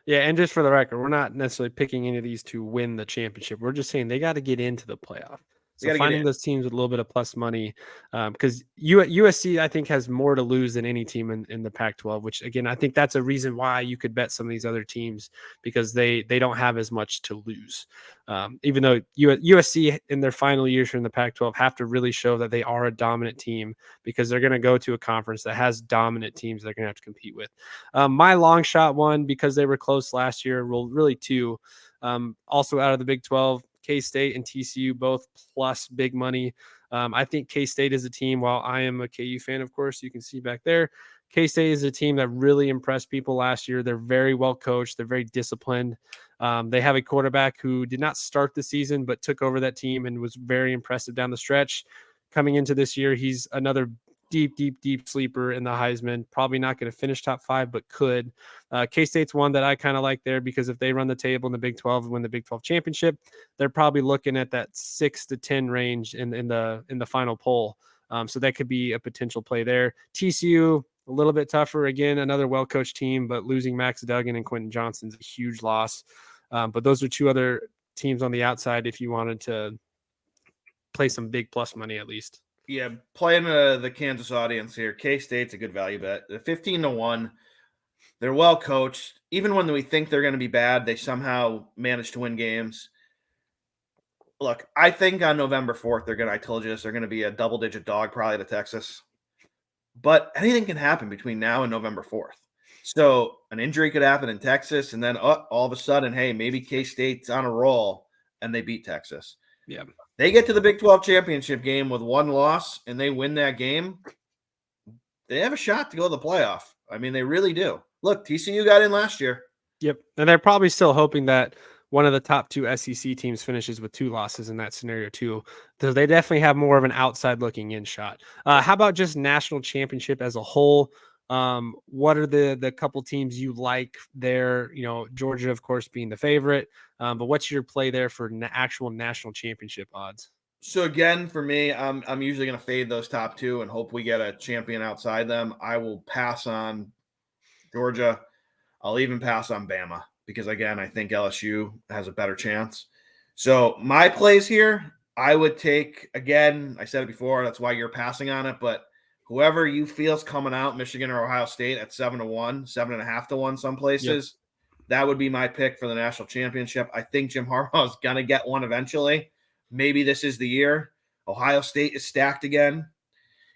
Yeah, and just for the record, we're not necessarily picking any of these to win the championship. We're just saying they got to get into the playoff. So finding those teams with a little bit of plus money, because USC, I think, has more to lose than any team in the Pac-12, which, again, I think that's a reason why you could bet some of these other teams because they don't have as much to lose. Even though USC in their final years here in the Pac-12 have to really show that they are a dominant team because they're going to go to a conference that has dominant teams they're going to have to compete with. My long shot one, because they were close last year, well, really two, also out of the Big 12, K-State and TCU both plus big money. I think K-State is a team, while I am a KU fan, of course, you can see back there, K-State is a team that really impressed people last year. They're very well coached. They're very disciplined. They have a quarterback who did not start the season, but took over that team and was very impressive down the stretch. Coming into this year, he's another deep sleeper in the Heisman. Probably not going to finish top 5, but could. K-State's one that I kind of like there because if they run the table in the Big 12 and win the Big 12 championship, they're probably looking at that 6 to 10 range in the final poll. So that could be a potential play there. TCU, a little bit tougher. Again, another well-coached team, but losing Max Duggan and Quentin Johnson's a huge loss. But those are two other teams on the outside if you wanted to play some big plus money at least. Yeah, playing the Kansas audience here, K-State's a good value bet. 15-1. They're well coached. Even when we think they're going to be bad, they somehow manage to win games. Look, I think on November 4th, I told you this, they're going to be a double-digit dog probably to Texas. But anything can happen between now and November 4th. So an injury could happen in Texas, and then all of a sudden, hey, maybe K-State's on a roll, and they beat Texas. Yeah. They get to the Big 12 championship game with one loss and they win that game, they have a shot to go to the playoff. I mean, they really do. Look, TCU got in last year. Yep. And they're probably still hoping that one of the top 2 SEC teams finishes with 2 losses in that scenario too. So they definitely have more of an outside looking in shot. How about just national championship as a whole? What are the couple teams you like there? Georgia, of course, being the favorite. But what's your play there for actual national championship odds? So again, for me, I'm usually going to fade those top 2 and hope we get a champion outside them. I will pass on Georgia. I'll even pass on Bama because, again, I think LSU has a better chance. So my plays here, I would take, again, I said it before, that's why you're passing on it, but whoever you feel is coming out, Michigan or Ohio State at 7-1, 7.5-1 some places, that would be my pick for the national championship. I think Jim Harbaugh is going to get one eventually. Maybe this is the year. Ohio State is stacked again.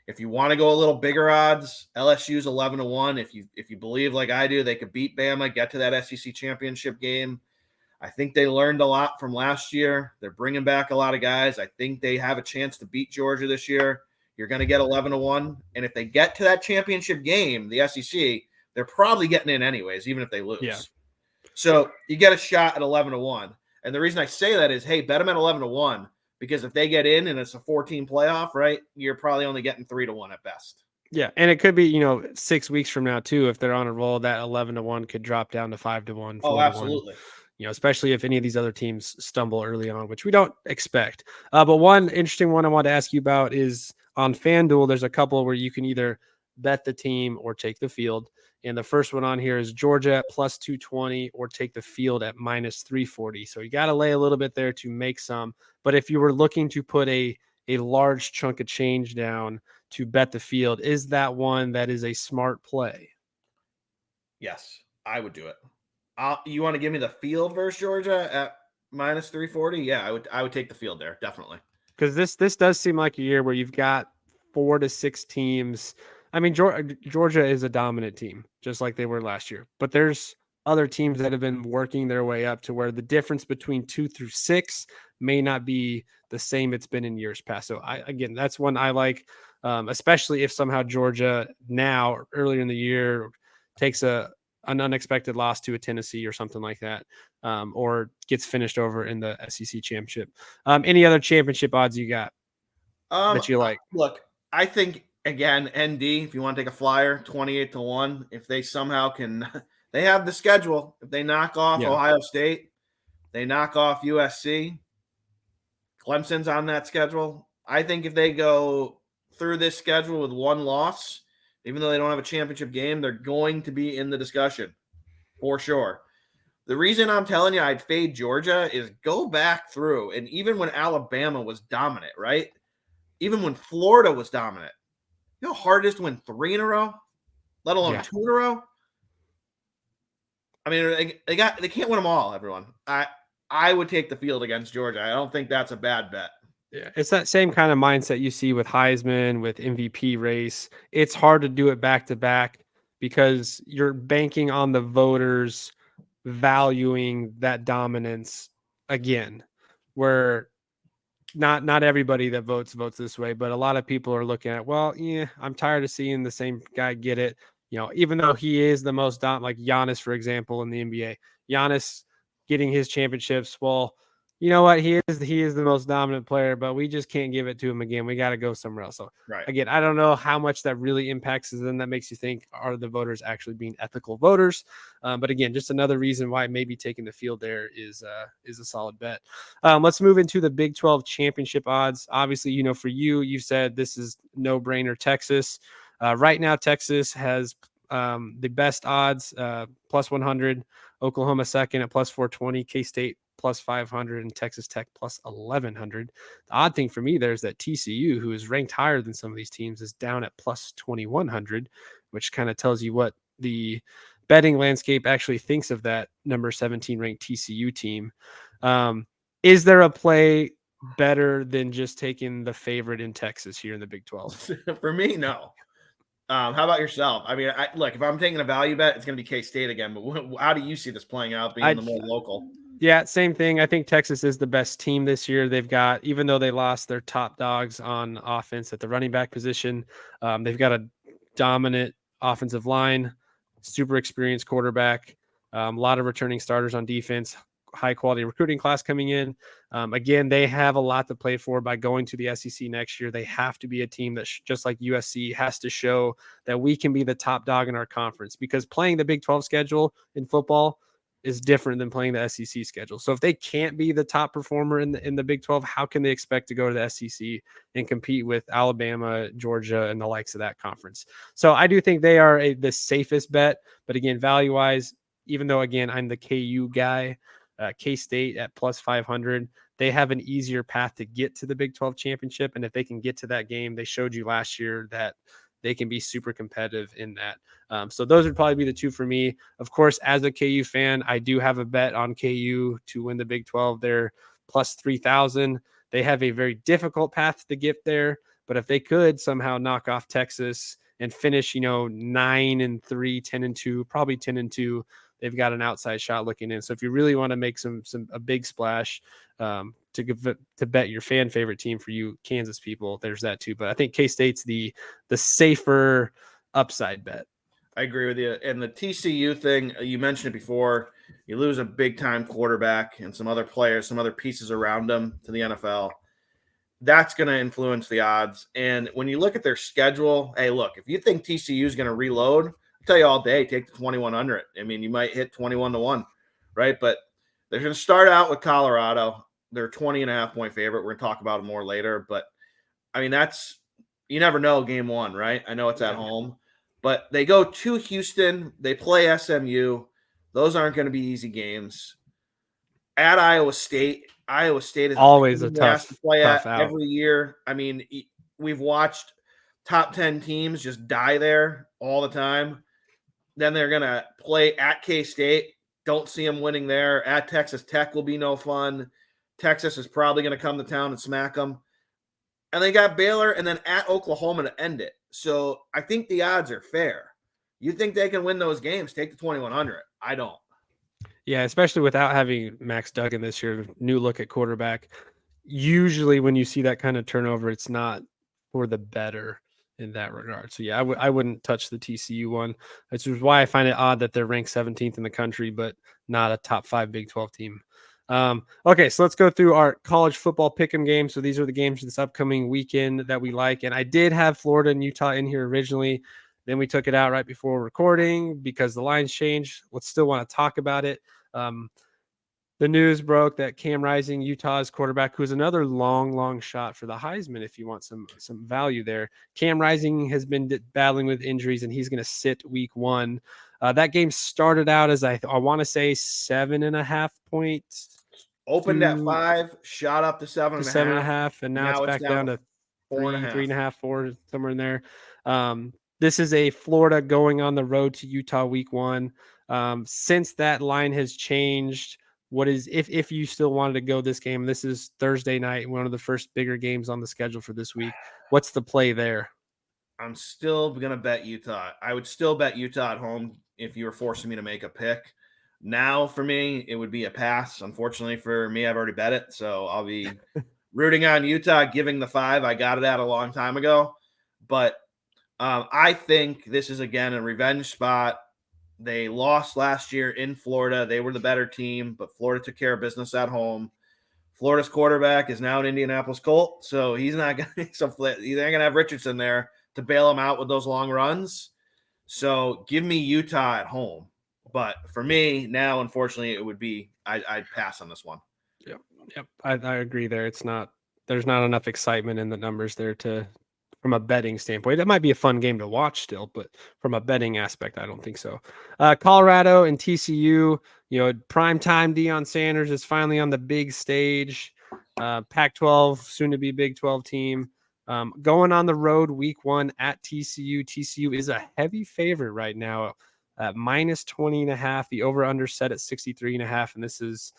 If you want to go a little bigger odds, LSU's 11-1. If you believe like I do, they could beat Bama, get to that SEC championship game. I think they learned a lot from last year. They're bringing back a lot of guys. I think they have a chance to beat Georgia this year. You're going to get 11-1. And if they get to that championship game, the SEC, they're probably getting in anyways, even if they lose. Yeah. So you get a shot at 11-1. And the reason I say that is, hey, bet them at 11-1. Because if they get in and it's a 14 playoff, right, you're probably only getting 3-1 at best. Yeah, and it could be 6 weeks from now too. If they're on a roll, that 11-1 could drop down to 5-1, 4-1. Oh, absolutely. Especially if any of these other teams stumble early on, which we don't expect. But one interesting one I want to ask you about is on FanDuel. There's a couple where you can either bet the team or take the field. And the first one on here is Georgia at plus 220 or take the field at minus 340. So you got to lay a little bit there to make some. But if you were looking to put a large chunk of change down to bet the field, is that one that is a smart play? Yes, I would do it. You want to give me the field versus Georgia at minus 340? Yeah, I would take the field there, definitely. Because this does seem like a year where you've got 4 to 6 teams. I mean, Georgia is a dominant team, just like they were last year. But there's other teams that have been working their way up to where the difference between 2 through 6 may not be the same it's been in years past. So again, that's one I like, especially if somehow Georgia now earlier in the year takes an unexpected loss to a Tennessee or something like that, or gets finished over in the SEC championship. Any other championship odds you got that you like? Look, I think again, ND, if you want to take a flyer, 28-1. If they somehow can, they have the schedule. If they knock off Ohio State, they knock off USC. Clemson's on that schedule. I think if they go through this schedule with one loss, even though they don't have a championship game, they're going to be in the discussion for sure. The reason I'm telling you I'd fade Georgia is go back through, and even when Alabama was dominant, right? Even when Florida was dominant, you know how hard it is to win 3 in a row, let alone 2 in a row? I mean, they can't win them all, everyone. I would take the field against Georgia. I don't think that's a bad bet. Yeah, it's that same kind of mindset you see with Heisman, with MVP race. It's hard to do it back to back because you're banking on the voters valuing that dominance again, where not everybody that votes this way, but a lot of people are looking at, well, yeah, I'm tired of seeing the same guy get it. Even though he is the most like Giannis, for example, in the NBA, Giannis getting his championships. Well, you know what? He is the most dominant player, but we just can't give it to him again. We got to go somewhere else. So again, I don't know how much that really impacts. And then that makes you think, are the voters actually being ethical voters? But again, just another reason why maybe taking the field there is a solid bet. Let's move into the Big 12 championship odds. Obviously, for you said this is no brainer. Texas. Right now, Texas has the best odds, plus 100. Oklahoma second at plus 420. K-State plus 500 and Texas Tech plus 1100. The odd thing for me there is that TCU, who is ranked higher than some of these teams, is down at plus 2100, which kind of tells you what the betting landscape actually thinks of that number 17 ranked TCU team. Is there a play better than just taking the favorite in Texas here in the Big 12? For me, no. How about yourself? I mean, look, if I'm taking a value bet, it's going to be K-State again. But how do you see this playing out being the more local? Yeah, same thing. I think Texas is the best team this year. They've got, even though they lost their top dogs on offense at the running back position, they've got a dominant offensive line, super experienced quarterback, a lot of returning starters on defense. high quality recruiting class coming in. Again, they have a lot to play for by going to the SEC next year. They have to be a team that, just like USC, has to show that we can be the top dog in our conference, because playing the Big 12 schedule in football is different than playing the SEC schedule. So if they can't be the top performer in the Big 12, how can they expect to go to the SEC and compete with Alabama, Georgia, and the likes of that conference? So I do think they are the safest bet. But again, value-wise, even though, again, I'm the KU guy, K-State at plus 500, they have an easier path to get to the Big 12 championship. And if they can get to that game, they showed you last year that they can be super competitive in that. So those would probably be the two for me. Of course, as a KU fan, I do have a bet on KU to win the Big 12. They're plus 3,000. They have a very difficult path to get there, but if they could somehow knock off Texas and finish, 9-3, 10-2, probably 10-2, they've got an outside shot looking in. So if you really want to make a big splash, to bet your fan favorite team for you Kansas people, there's that too. But I think K-State's the safer upside bet. I agree with you. And the TCU thing, you mentioned it before, you lose a big time quarterback and some other players, some other pieces around them to the NFL. That's going to influence the odds. And when you look at their schedule, hey, look, if you think TCU is going to reload, I'll tell you all day, take the 2100. I mean, you might hit 21-1, right? But they're going to start out with Colorado. They're 20.5-point favorite. We're going to talk about it more later. But, I mean, you never know game one, right? I know it's at home. But they go to Houston. They play SMU. Those aren't going to be easy games. At Iowa State is always a tough to play tough at out every year. I mean, we've watched top 10 teams just die there all the time. Then they're going to play at K-State. Don't see them winning there. At Texas Tech will be no fun. Texas is probably going to come to town and smack them. And they got Baylor and then at Oklahoma to end it. So I think the odds are fair. You think they can win those games, take the 2100. I don't. Yeah, especially without having Max Duggan this year, new look at quarterback. Usually when you see that kind of turnover, it's not for the better in that regard. So yeah, I wouldn't touch the TCU one. Which is why I find it odd that they're ranked 17th in the country, but not a top 5 Big 12 team. Okay, so let's go through our college football pick'em games. So these are the games this upcoming weekend that we like. And I did have Florida and Utah in here originally. Then we took it out right before recording because the lines changed. Let's still want to talk about it. The news broke that Cam Rising, Utah's quarterback, who's another long shot for the Heisman if you want some value there. Cam Rising has been battling with injuries, and he's going to sit week 1. That game started out as I want to say 7.5 points. Opened at 5, shot up to 7.5. And now it's back down to 3.5, 4, somewhere in there. This is a Florida going on the road to Utah week 1. Since that line has changed, what is if you still wanted to go this game, this is Thursday night, one of the first bigger games on the schedule for this week. What's the play there? I'm still going to bet Utah. I would still bet Utah at home if you were forcing me to make a pick. Now, for me, it would be a pass. Unfortunately for me, I've already bet it, so I'll be rooting on Utah, giving the 5. I got it at a long time ago. But I think this is, again, a revenge spot. They lost last year in Florida. They were the better team, but Florida took care of business at home. Florida's quarterback is now an Indianapolis Colt, so he's not going to have Richardson there to bail him out with those long runs. So give me Utah at home. But for me now, unfortunately, it would be I'd pass on this one. Yep. I agree there. There's not enough excitement in the numbers there from a betting standpoint. That might be a fun game to watch still, but from a betting aspect, I don't think so. Colorado and TCU, prime time Deion Sanders is finally on the big stage. Pac-12, soon to be Big 12 team. Going on the road week 1 at TCU. TCU is a heavy favorite right now at minus 20.5. The over-under set at 63.5. And this is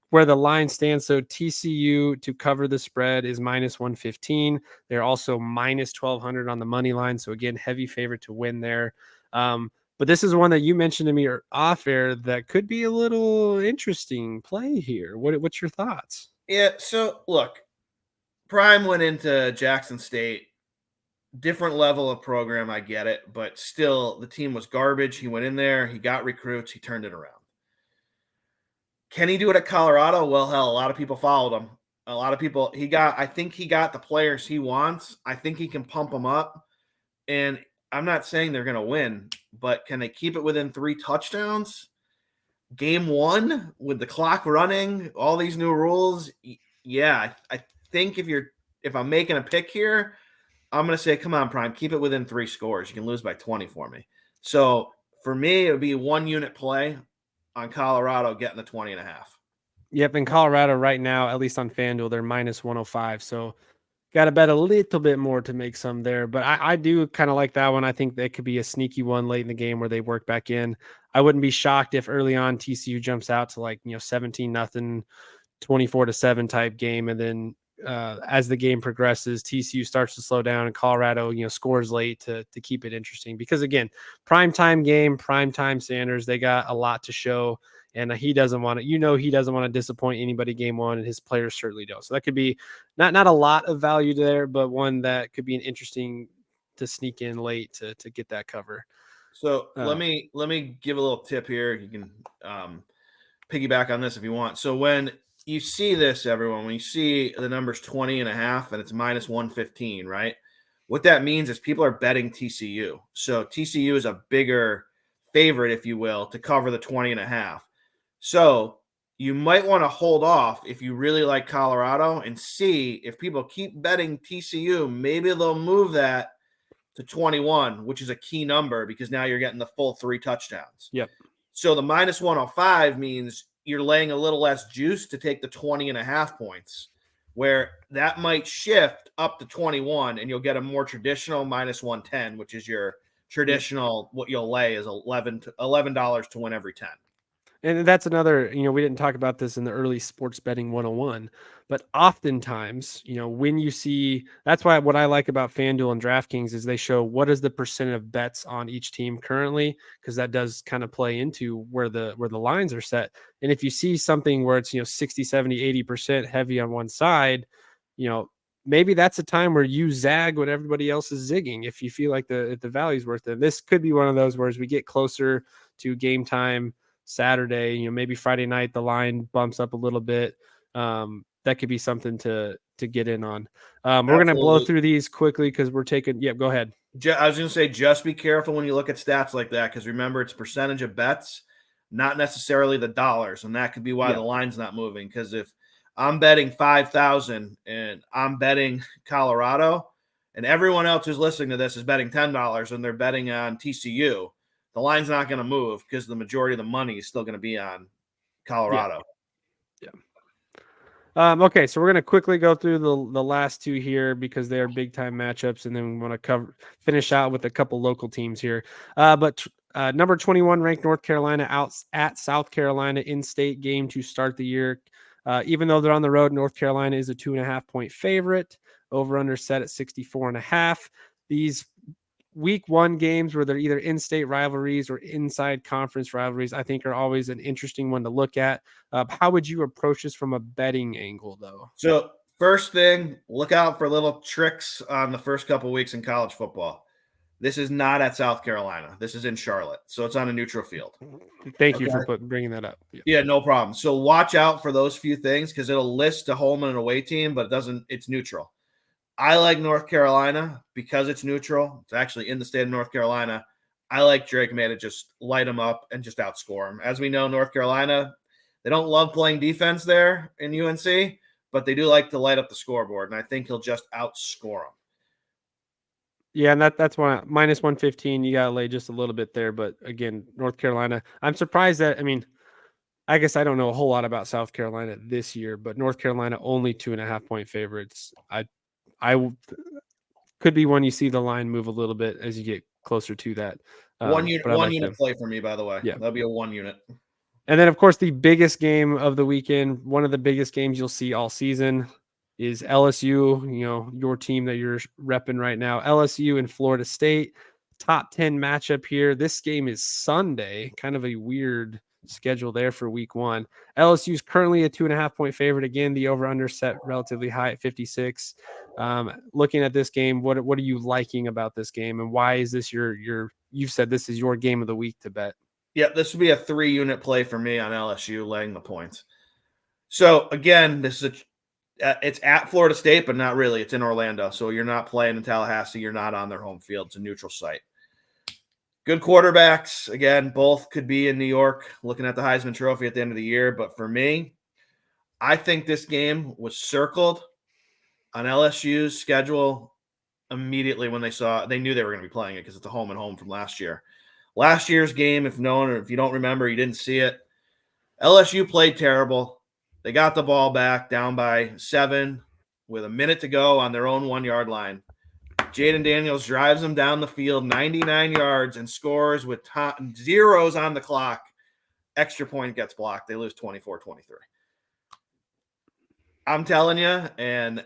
where the line stands. So TCU to cover the spread is minus 115. They're also minus 1,200 on the money line. So again, heavy favorite to win there. But this is one that you mentioned to me off air that could be a little interesting play here. What's your thoughts? Yeah. So look, Prime went into Jackson State, different level of program. I get it, but still the team was garbage. He went in there, he got recruits, he turned it around. Can he do it at Colorado? Well, hell, a lot of people followed him. A lot of people, I think he got the players he wants. I think he can pump them up. And I'm not saying they're going to win, but can they keep it within 3 touchdowns? Game 1 with the clock running, all these new rules. Yeah, I think if I'm making a pick here, I'm going to say, come on, Prime, keep it within 3 scores. You can lose by 20 for me. So for me, it would be 1 unit play on Colorado getting the 20.5. Yep, in Colorado right now, at least on FanDuel, they're minus 105. So got to bet a little bit more to make some there. But I do kind of like that one. I think that could be a sneaky one late in the game where they work back in. I wouldn't be shocked if early on TCU jumps out to 17-0, 24-7 type game. And then as the game progresses, TCU starts to slow down and Colorado, scores late to keep it interesting. Because again, primetime game, primetime Sanders, they got a lot to show. And he doesn't want to, he doesn't want to disappoint anybody game one, and his players certainly don't. So that could be not a lot of value there, but one that could be an interesting to sneak in late to get that cover. So let me give a little tip here. You can piggyback on this if you want. So when you see this, everyone, when you see the numbers 20.5 and it's minus 115, right? What that means is people are betting TCU. So TCU is a bigger favorite, if you will, to cover the 20.5. So you might want to hold off if you really like Colorado and see if people keep betting TCU, maybe they'll move that to 21, which is a key number because now you're getting the full 3 touchdowns. Yep. So the minus 105 means you're laying a little less juice to take the 20.5 points, where that might shift up to 21 and you'll get a more traditional minus 110, which is your traditional, what you'll lay is $11 to win every 10. And that's another, we didn't talk about this in the early sports betting 101, but oftentimes, when you see, that's why what I like about FanDuel and DraftKings is they show what is the percent of bets on each team currently, because that does kind of play into where the lines are set. And if you see something where it's, 60, 70, 80% heavy on one side, maybe that's a time where you zag what everybody else is zigging if you feel like the value's worth it. This could be one of those where as we get closer to game time, Saturday, maybe Friday night, the line bumps up a little bit. That could be something to get in on. We're going to blow through these quickly because we're taking, go ahead. I was going to say, just be careful when you look at stats like that, because remember, it's percentage of bets, not necessarily the dollars. And that could be why the line's not moving. Because if I'm betting 5,000 and I'm betting Colorado and everyone else who's listening to this is betting $10 and they're betting on TCU, the line's not going to move because the majority of the money is still going to be on Colorado. Yeah. Okay, so we're going to quickly go through the last 2 here because they are big time matchups, and then we want to finish out with a couple local teams here. But number 21 ranked North Carolina out at South Carolina in-state game to start the year. Even though they're on the road, North Carolina is a 2.5 point favorite. Over under set at 64.5. These week 1 games where they're either in-state rivalries or inside conference rivalries, I think are always an interesting one to look at. How would you approach this from a betting angle, though? So first thing, look out for little tricks on the first couple weeks in college football. This is not at South Carolina. This is in Charlotte, so it's on a neutral field. Thank you for bringing that up. Yeah, no problem. So watch out for those few things because it'll list a home and an away team, but it doesn't. It's neutral. I like North Carolina because it's neutral. It's actually in the state of North Carolina. I like Drake May to just light them up and just outscore them. As we know, North Carolina, they don't love playing defense there in UNC, but they do like to light up the scoreboard, and I think he'll just outscore them. Yeah, and that's why minus 115, you got to lay just a little bit there. But again, North Carolina, I'm surprised that, I guess I don't know a whole lot about South Carolina this year, but North Carolina only 2.5 point favorites. I could be when you see the line move a little bit as you get closer to that. One unit play for me, by the way. Yeah, that'll be a 1 unit. And then, of course, the biggest game of the weekend, one of the biggest games you'll see all season, is LSU, your team that you're repping right now. LSU and Florida State, top 10 matchup here. This game is Sunday, kind of a weird schedule there for week 1. LSU is currently a 2.5 point favorite. Again, the over-under set relatively high at 56. Looking at this game, what are you liking about this game, and why is this you've said this is your game of the week to bet? Yeah, this would be a 3-unit play for me on LSU laying the points. So again, it's at Florida State, but not really. It's in Orlando, so you're not playing in Tallahassee. You're not on their home field. It's a neutral site. Good quarterbacks. Again, both could be in New York looking at the Heisman Trophy at the end of the year. But for me, I think this game was circled on LSU's schedule immediately when they knew they were going to be playing it because it's a home and home from last year. Last year's game, if you don't remember, you didn't see it. LSU played terrible. They got the ball back down by 7 with a minute to go on their own 1-yard line. Jaden Daniels drives them down the field 99 yards and scores with zeros on the clock. Extra point gets blocked. They lose 24-23. I'm telling you, and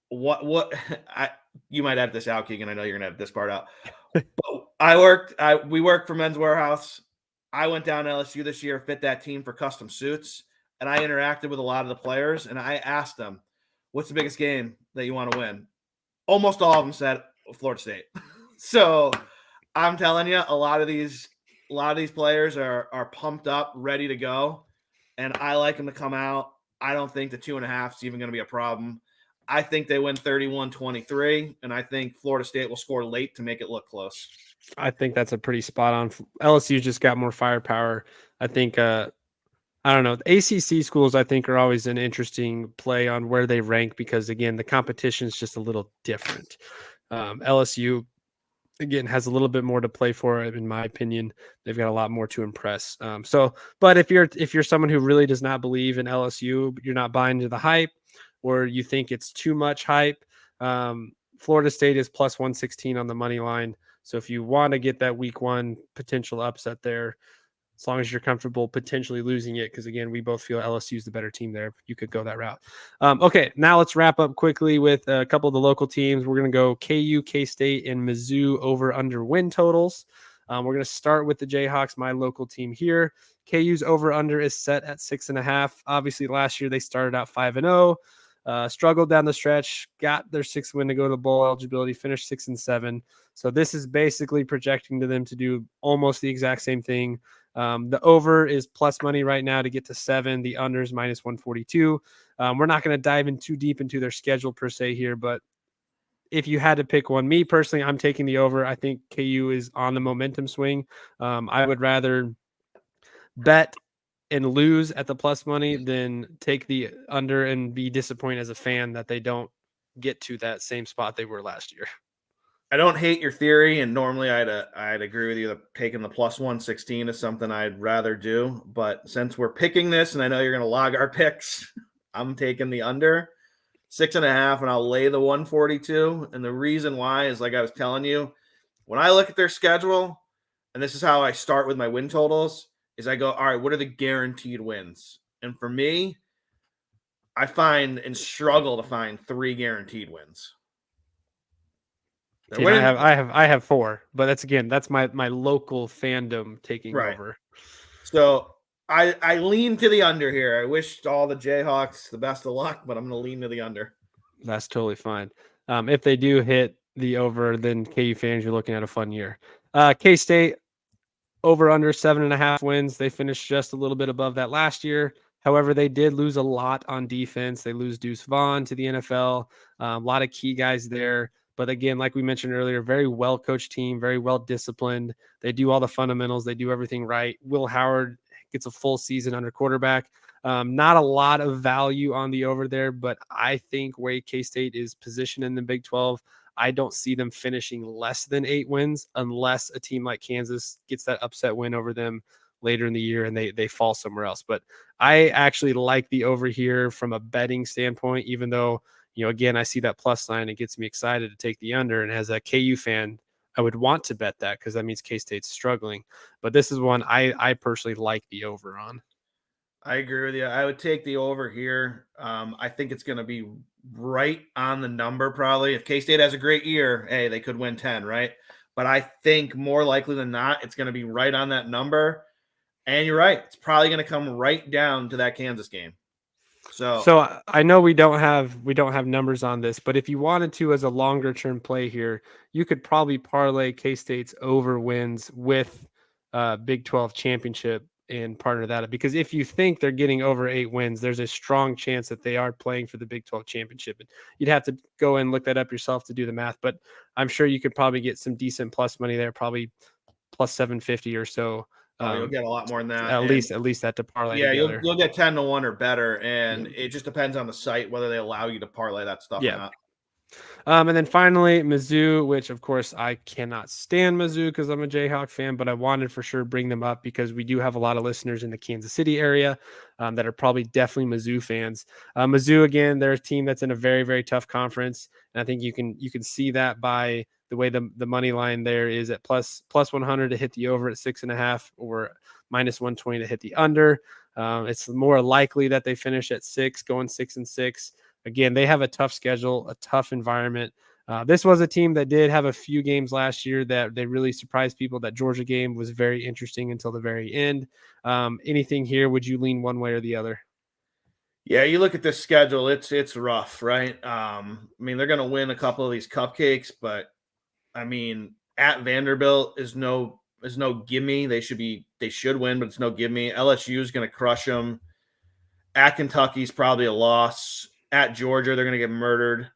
you might edit this out, Keegan. I know you're gonna edit this part out. But we worked for Men's Warehouse. I went down to LSU this year, fit that team for custom suits, and I interacted with a lot of the players, and I asked them, "What's the biggest game that you want to win?" Almost all of them said Florida State. So I'm telling you, a lot of these players are pumped up, ready to go, and I like them to come out. I don't think the 2.5 is even going to be a problem. I think they win 31-23, and I think Florida State will score late to make it look close. I think that's a pretty spot on. LSU just got more firepower. I think, I don't know. The ACC schools, I think, are always an interesting play on where they rank because, again, the competition is just a little different. LSU, again, has a little bit more to play for, in my opinion. They've got a lot more to impress. But if you're someone who really does not believe in LSU, you're not buying into the hype, or you think it's too much hype, Florida State is plus 116 on the money line. So if you want to get that week 1 potential upset there, as long as you're comfortable potentially losing it, because again, we both feel LSU is the better team there. You could go that route. Okay, now let's wrap up quickly with a couple of the local teams. We're going to go KU, K-State, and Mizzou over under win totals. We're going to start with the Jayhawks, my local team here. KU's over under is set at 6.5. Obviously, last year they started out 5-0. Struggled down the stretch, got their 6th win to go to bowl eligibility, finished 6-7. So this is basically projecting to them to do almost the exact same thing. The over is plus money right now to get to 7. The under is minus 142. We're not going to dive in too deep into their schedule per se here, but if you had to pick one, me personally, I'm taking the over. I think KU is on the momentum swing. I would rather bet and lose at the plus money than take the under and be disappointed as a fan that they don't get to that same spot they were last year. I don't hate your theory, and normally I'd agree with you that taking the plus 116 is something I'd rather do. But since we're picking this, and I know you're going to log our picks, I'm taking the under 6.5, and I'll lay the 142. And the reason why is, like I was telling you, when I look at their schedule, and this is how I start with my win totals, is I go, all right, what are the guaranteed wins? And for me, I find and struggle to find 3 guaranteed wins. See, I have 4, but that's my local fandom taking over. So I lean to the under here. I wish all the Jayhawks the best of luck, but I'm going to lean to the under. That's totally fine. If they do hit the over, then KU fans, you're looking at a fun year. K-State over under 7.5 wins. They finished just a little bit above that last year. However, they did lose a lot on defense. They lose Deuce Vaughn to the NFL. A lot of key guys there. But again, like we mentioned earlier, very well-coached team, very well-disciplined. They do all the fundamentals. They do everything right. Will Howard gets a full season under quarterback. Not a lot of value on the over there, but I think where K-State is positioned in the Big 12, I don't see them finishing less than 8 wins unless a team like Kansas gets that upset win over them later in the year and they fall somewhere else. But I actually like the over here from a betting standpoint, even though, again, I see that plus sign. It gets me excited to take the under. And as a KU fan, I would want to bet that because that means K-State's struggling. But this is one I personally like the over on. I agree with you. I would take the over here. I think it's going to be right on the number probably. If K-State has a great year, hey, they could win 10, right? But I think more likely than not, it's going to be right on that number. And you're right. It's probably going to come right down to that Kansas game. So I know we don't have numbers on this, but if you wanted to as a longer term play here, you could probably parlay K-State's over wins with Big 12 championship and partner that up. Because if you think they're getting over 8 wins, there's a strong chance that they are playing for the Big 12 championship. And you'd have to go and look that up yourself to do the math, but I'm sure you could probably get some decent plus money there, probably plus 750 or so. You'll get a lot more than that. At least that to parlay together. You'll get 10 to 1 or better, and it just depends on the site whether they allow you to parlay that stuff or not. And then finally, Mizzou, which of course I cannot stand Mizzou because I'm a Jayhawk fan, but I wanted for sure bring them up because we do have a lot of listeners in the Kansas City area that are probably definitely Mizzou fans. Mizzou, again, they're a team that's in a very, very tough conference, and I think you can see that by the way the money line there is at plus 100 to hit the over at 6.5 or minus 120 to hit the under. It's more likely that they finish at 6, going 6-6. Again, they have a tough schedule, a tough environment. This was a team that did have a few games last year that they really surprised people. That Georgia game was very interesting until the very end. Anything here? Would you lean one way or the other? Yeah, you look at this schedule, it's rough, right? I mean, they're going to win a couple of these cupcakes, but I mean, at Vanderbilt is no gimme. They should win, but it's no gimme. LSU is going to crush them. At Kentucky's probably a loss. At Georgia, they're going to get murdered.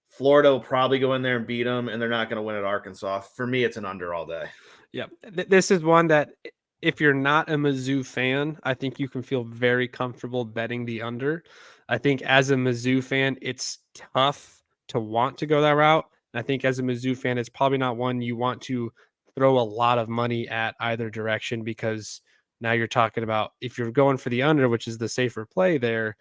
Florida will probably go in there and beat them, and they're not going to win at Arkansas. For me, it's an under all day. Yeah, this is one that if you're not a Mizzou fan, I think you can feel very comfortable betting the under. I think as a Mizzou fan, it's tough to want to go that route. And I think as a Mizzou fan, it's probably not one you want to throw a lot of money at either direction because now you're talking about if you're going for the under, which is the safer play there,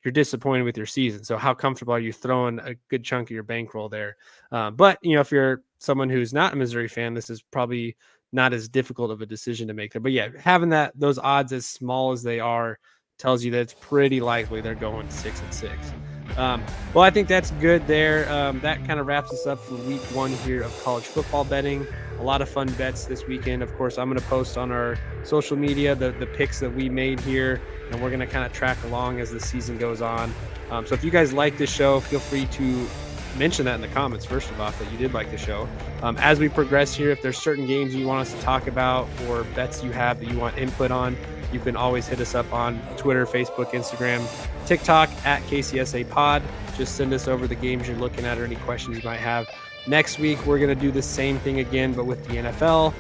you're disappointed with your season. So how comfortable are you throwing a good chunk of your bankroll there? But, if you're someone who's not a Missouri fan, this is probably not as difficult of a decision to make there. But yeah, having those odds as small as they are tells you that it's pretty likely they're going 6-6. Well, I think that's good there. That kind of wraps us up for week 1 here of college football betting. A lot of fun bets this weekend. Of course, I'm going to post on our social media the picks that we made here, and we're going to kind of track along as the season goes on. So if you guys like this show, feel free to mention that in the comments, first of all, that you did like the show. As we progress here, if there's certain games you want us to talk about or bets you have that you want input on, you can always hit us up on Twitter, Facebook, Instagram, TikTok at KCSA Pod. Just send us over the games you're looking at or any questions you might have. Next week, we're going to do the same thing again, but with the NFL.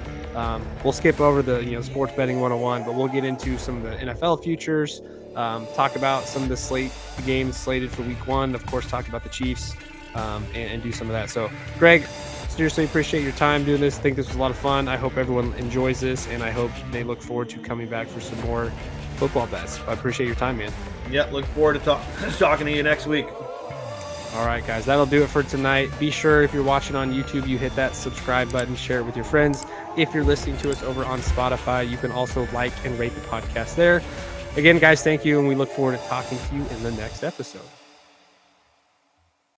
We'll skip over the sports betting 101, but we'll get into some of the NFL futures, talk about some of the games slated for week 1, of course, talk about the Chiefs, and do some of that. So, Greg, seriously appreciate your time doing this. I think this was a lot of fun. I hope everyone enjoys this, and I hope they look forward to coming back for some more football bets. I appreciate your time, man. Yeah, look forward to talking to you next week. All right, guys, that'll do it for tonight. Be sure if you're watching on YouTube, you hit that subscribe button, share it with your friends. If you're listening to us over on Spotify, you can also like and rate the podcast there. Again, guys, thank you, and we look forward to talking to you in the next episode.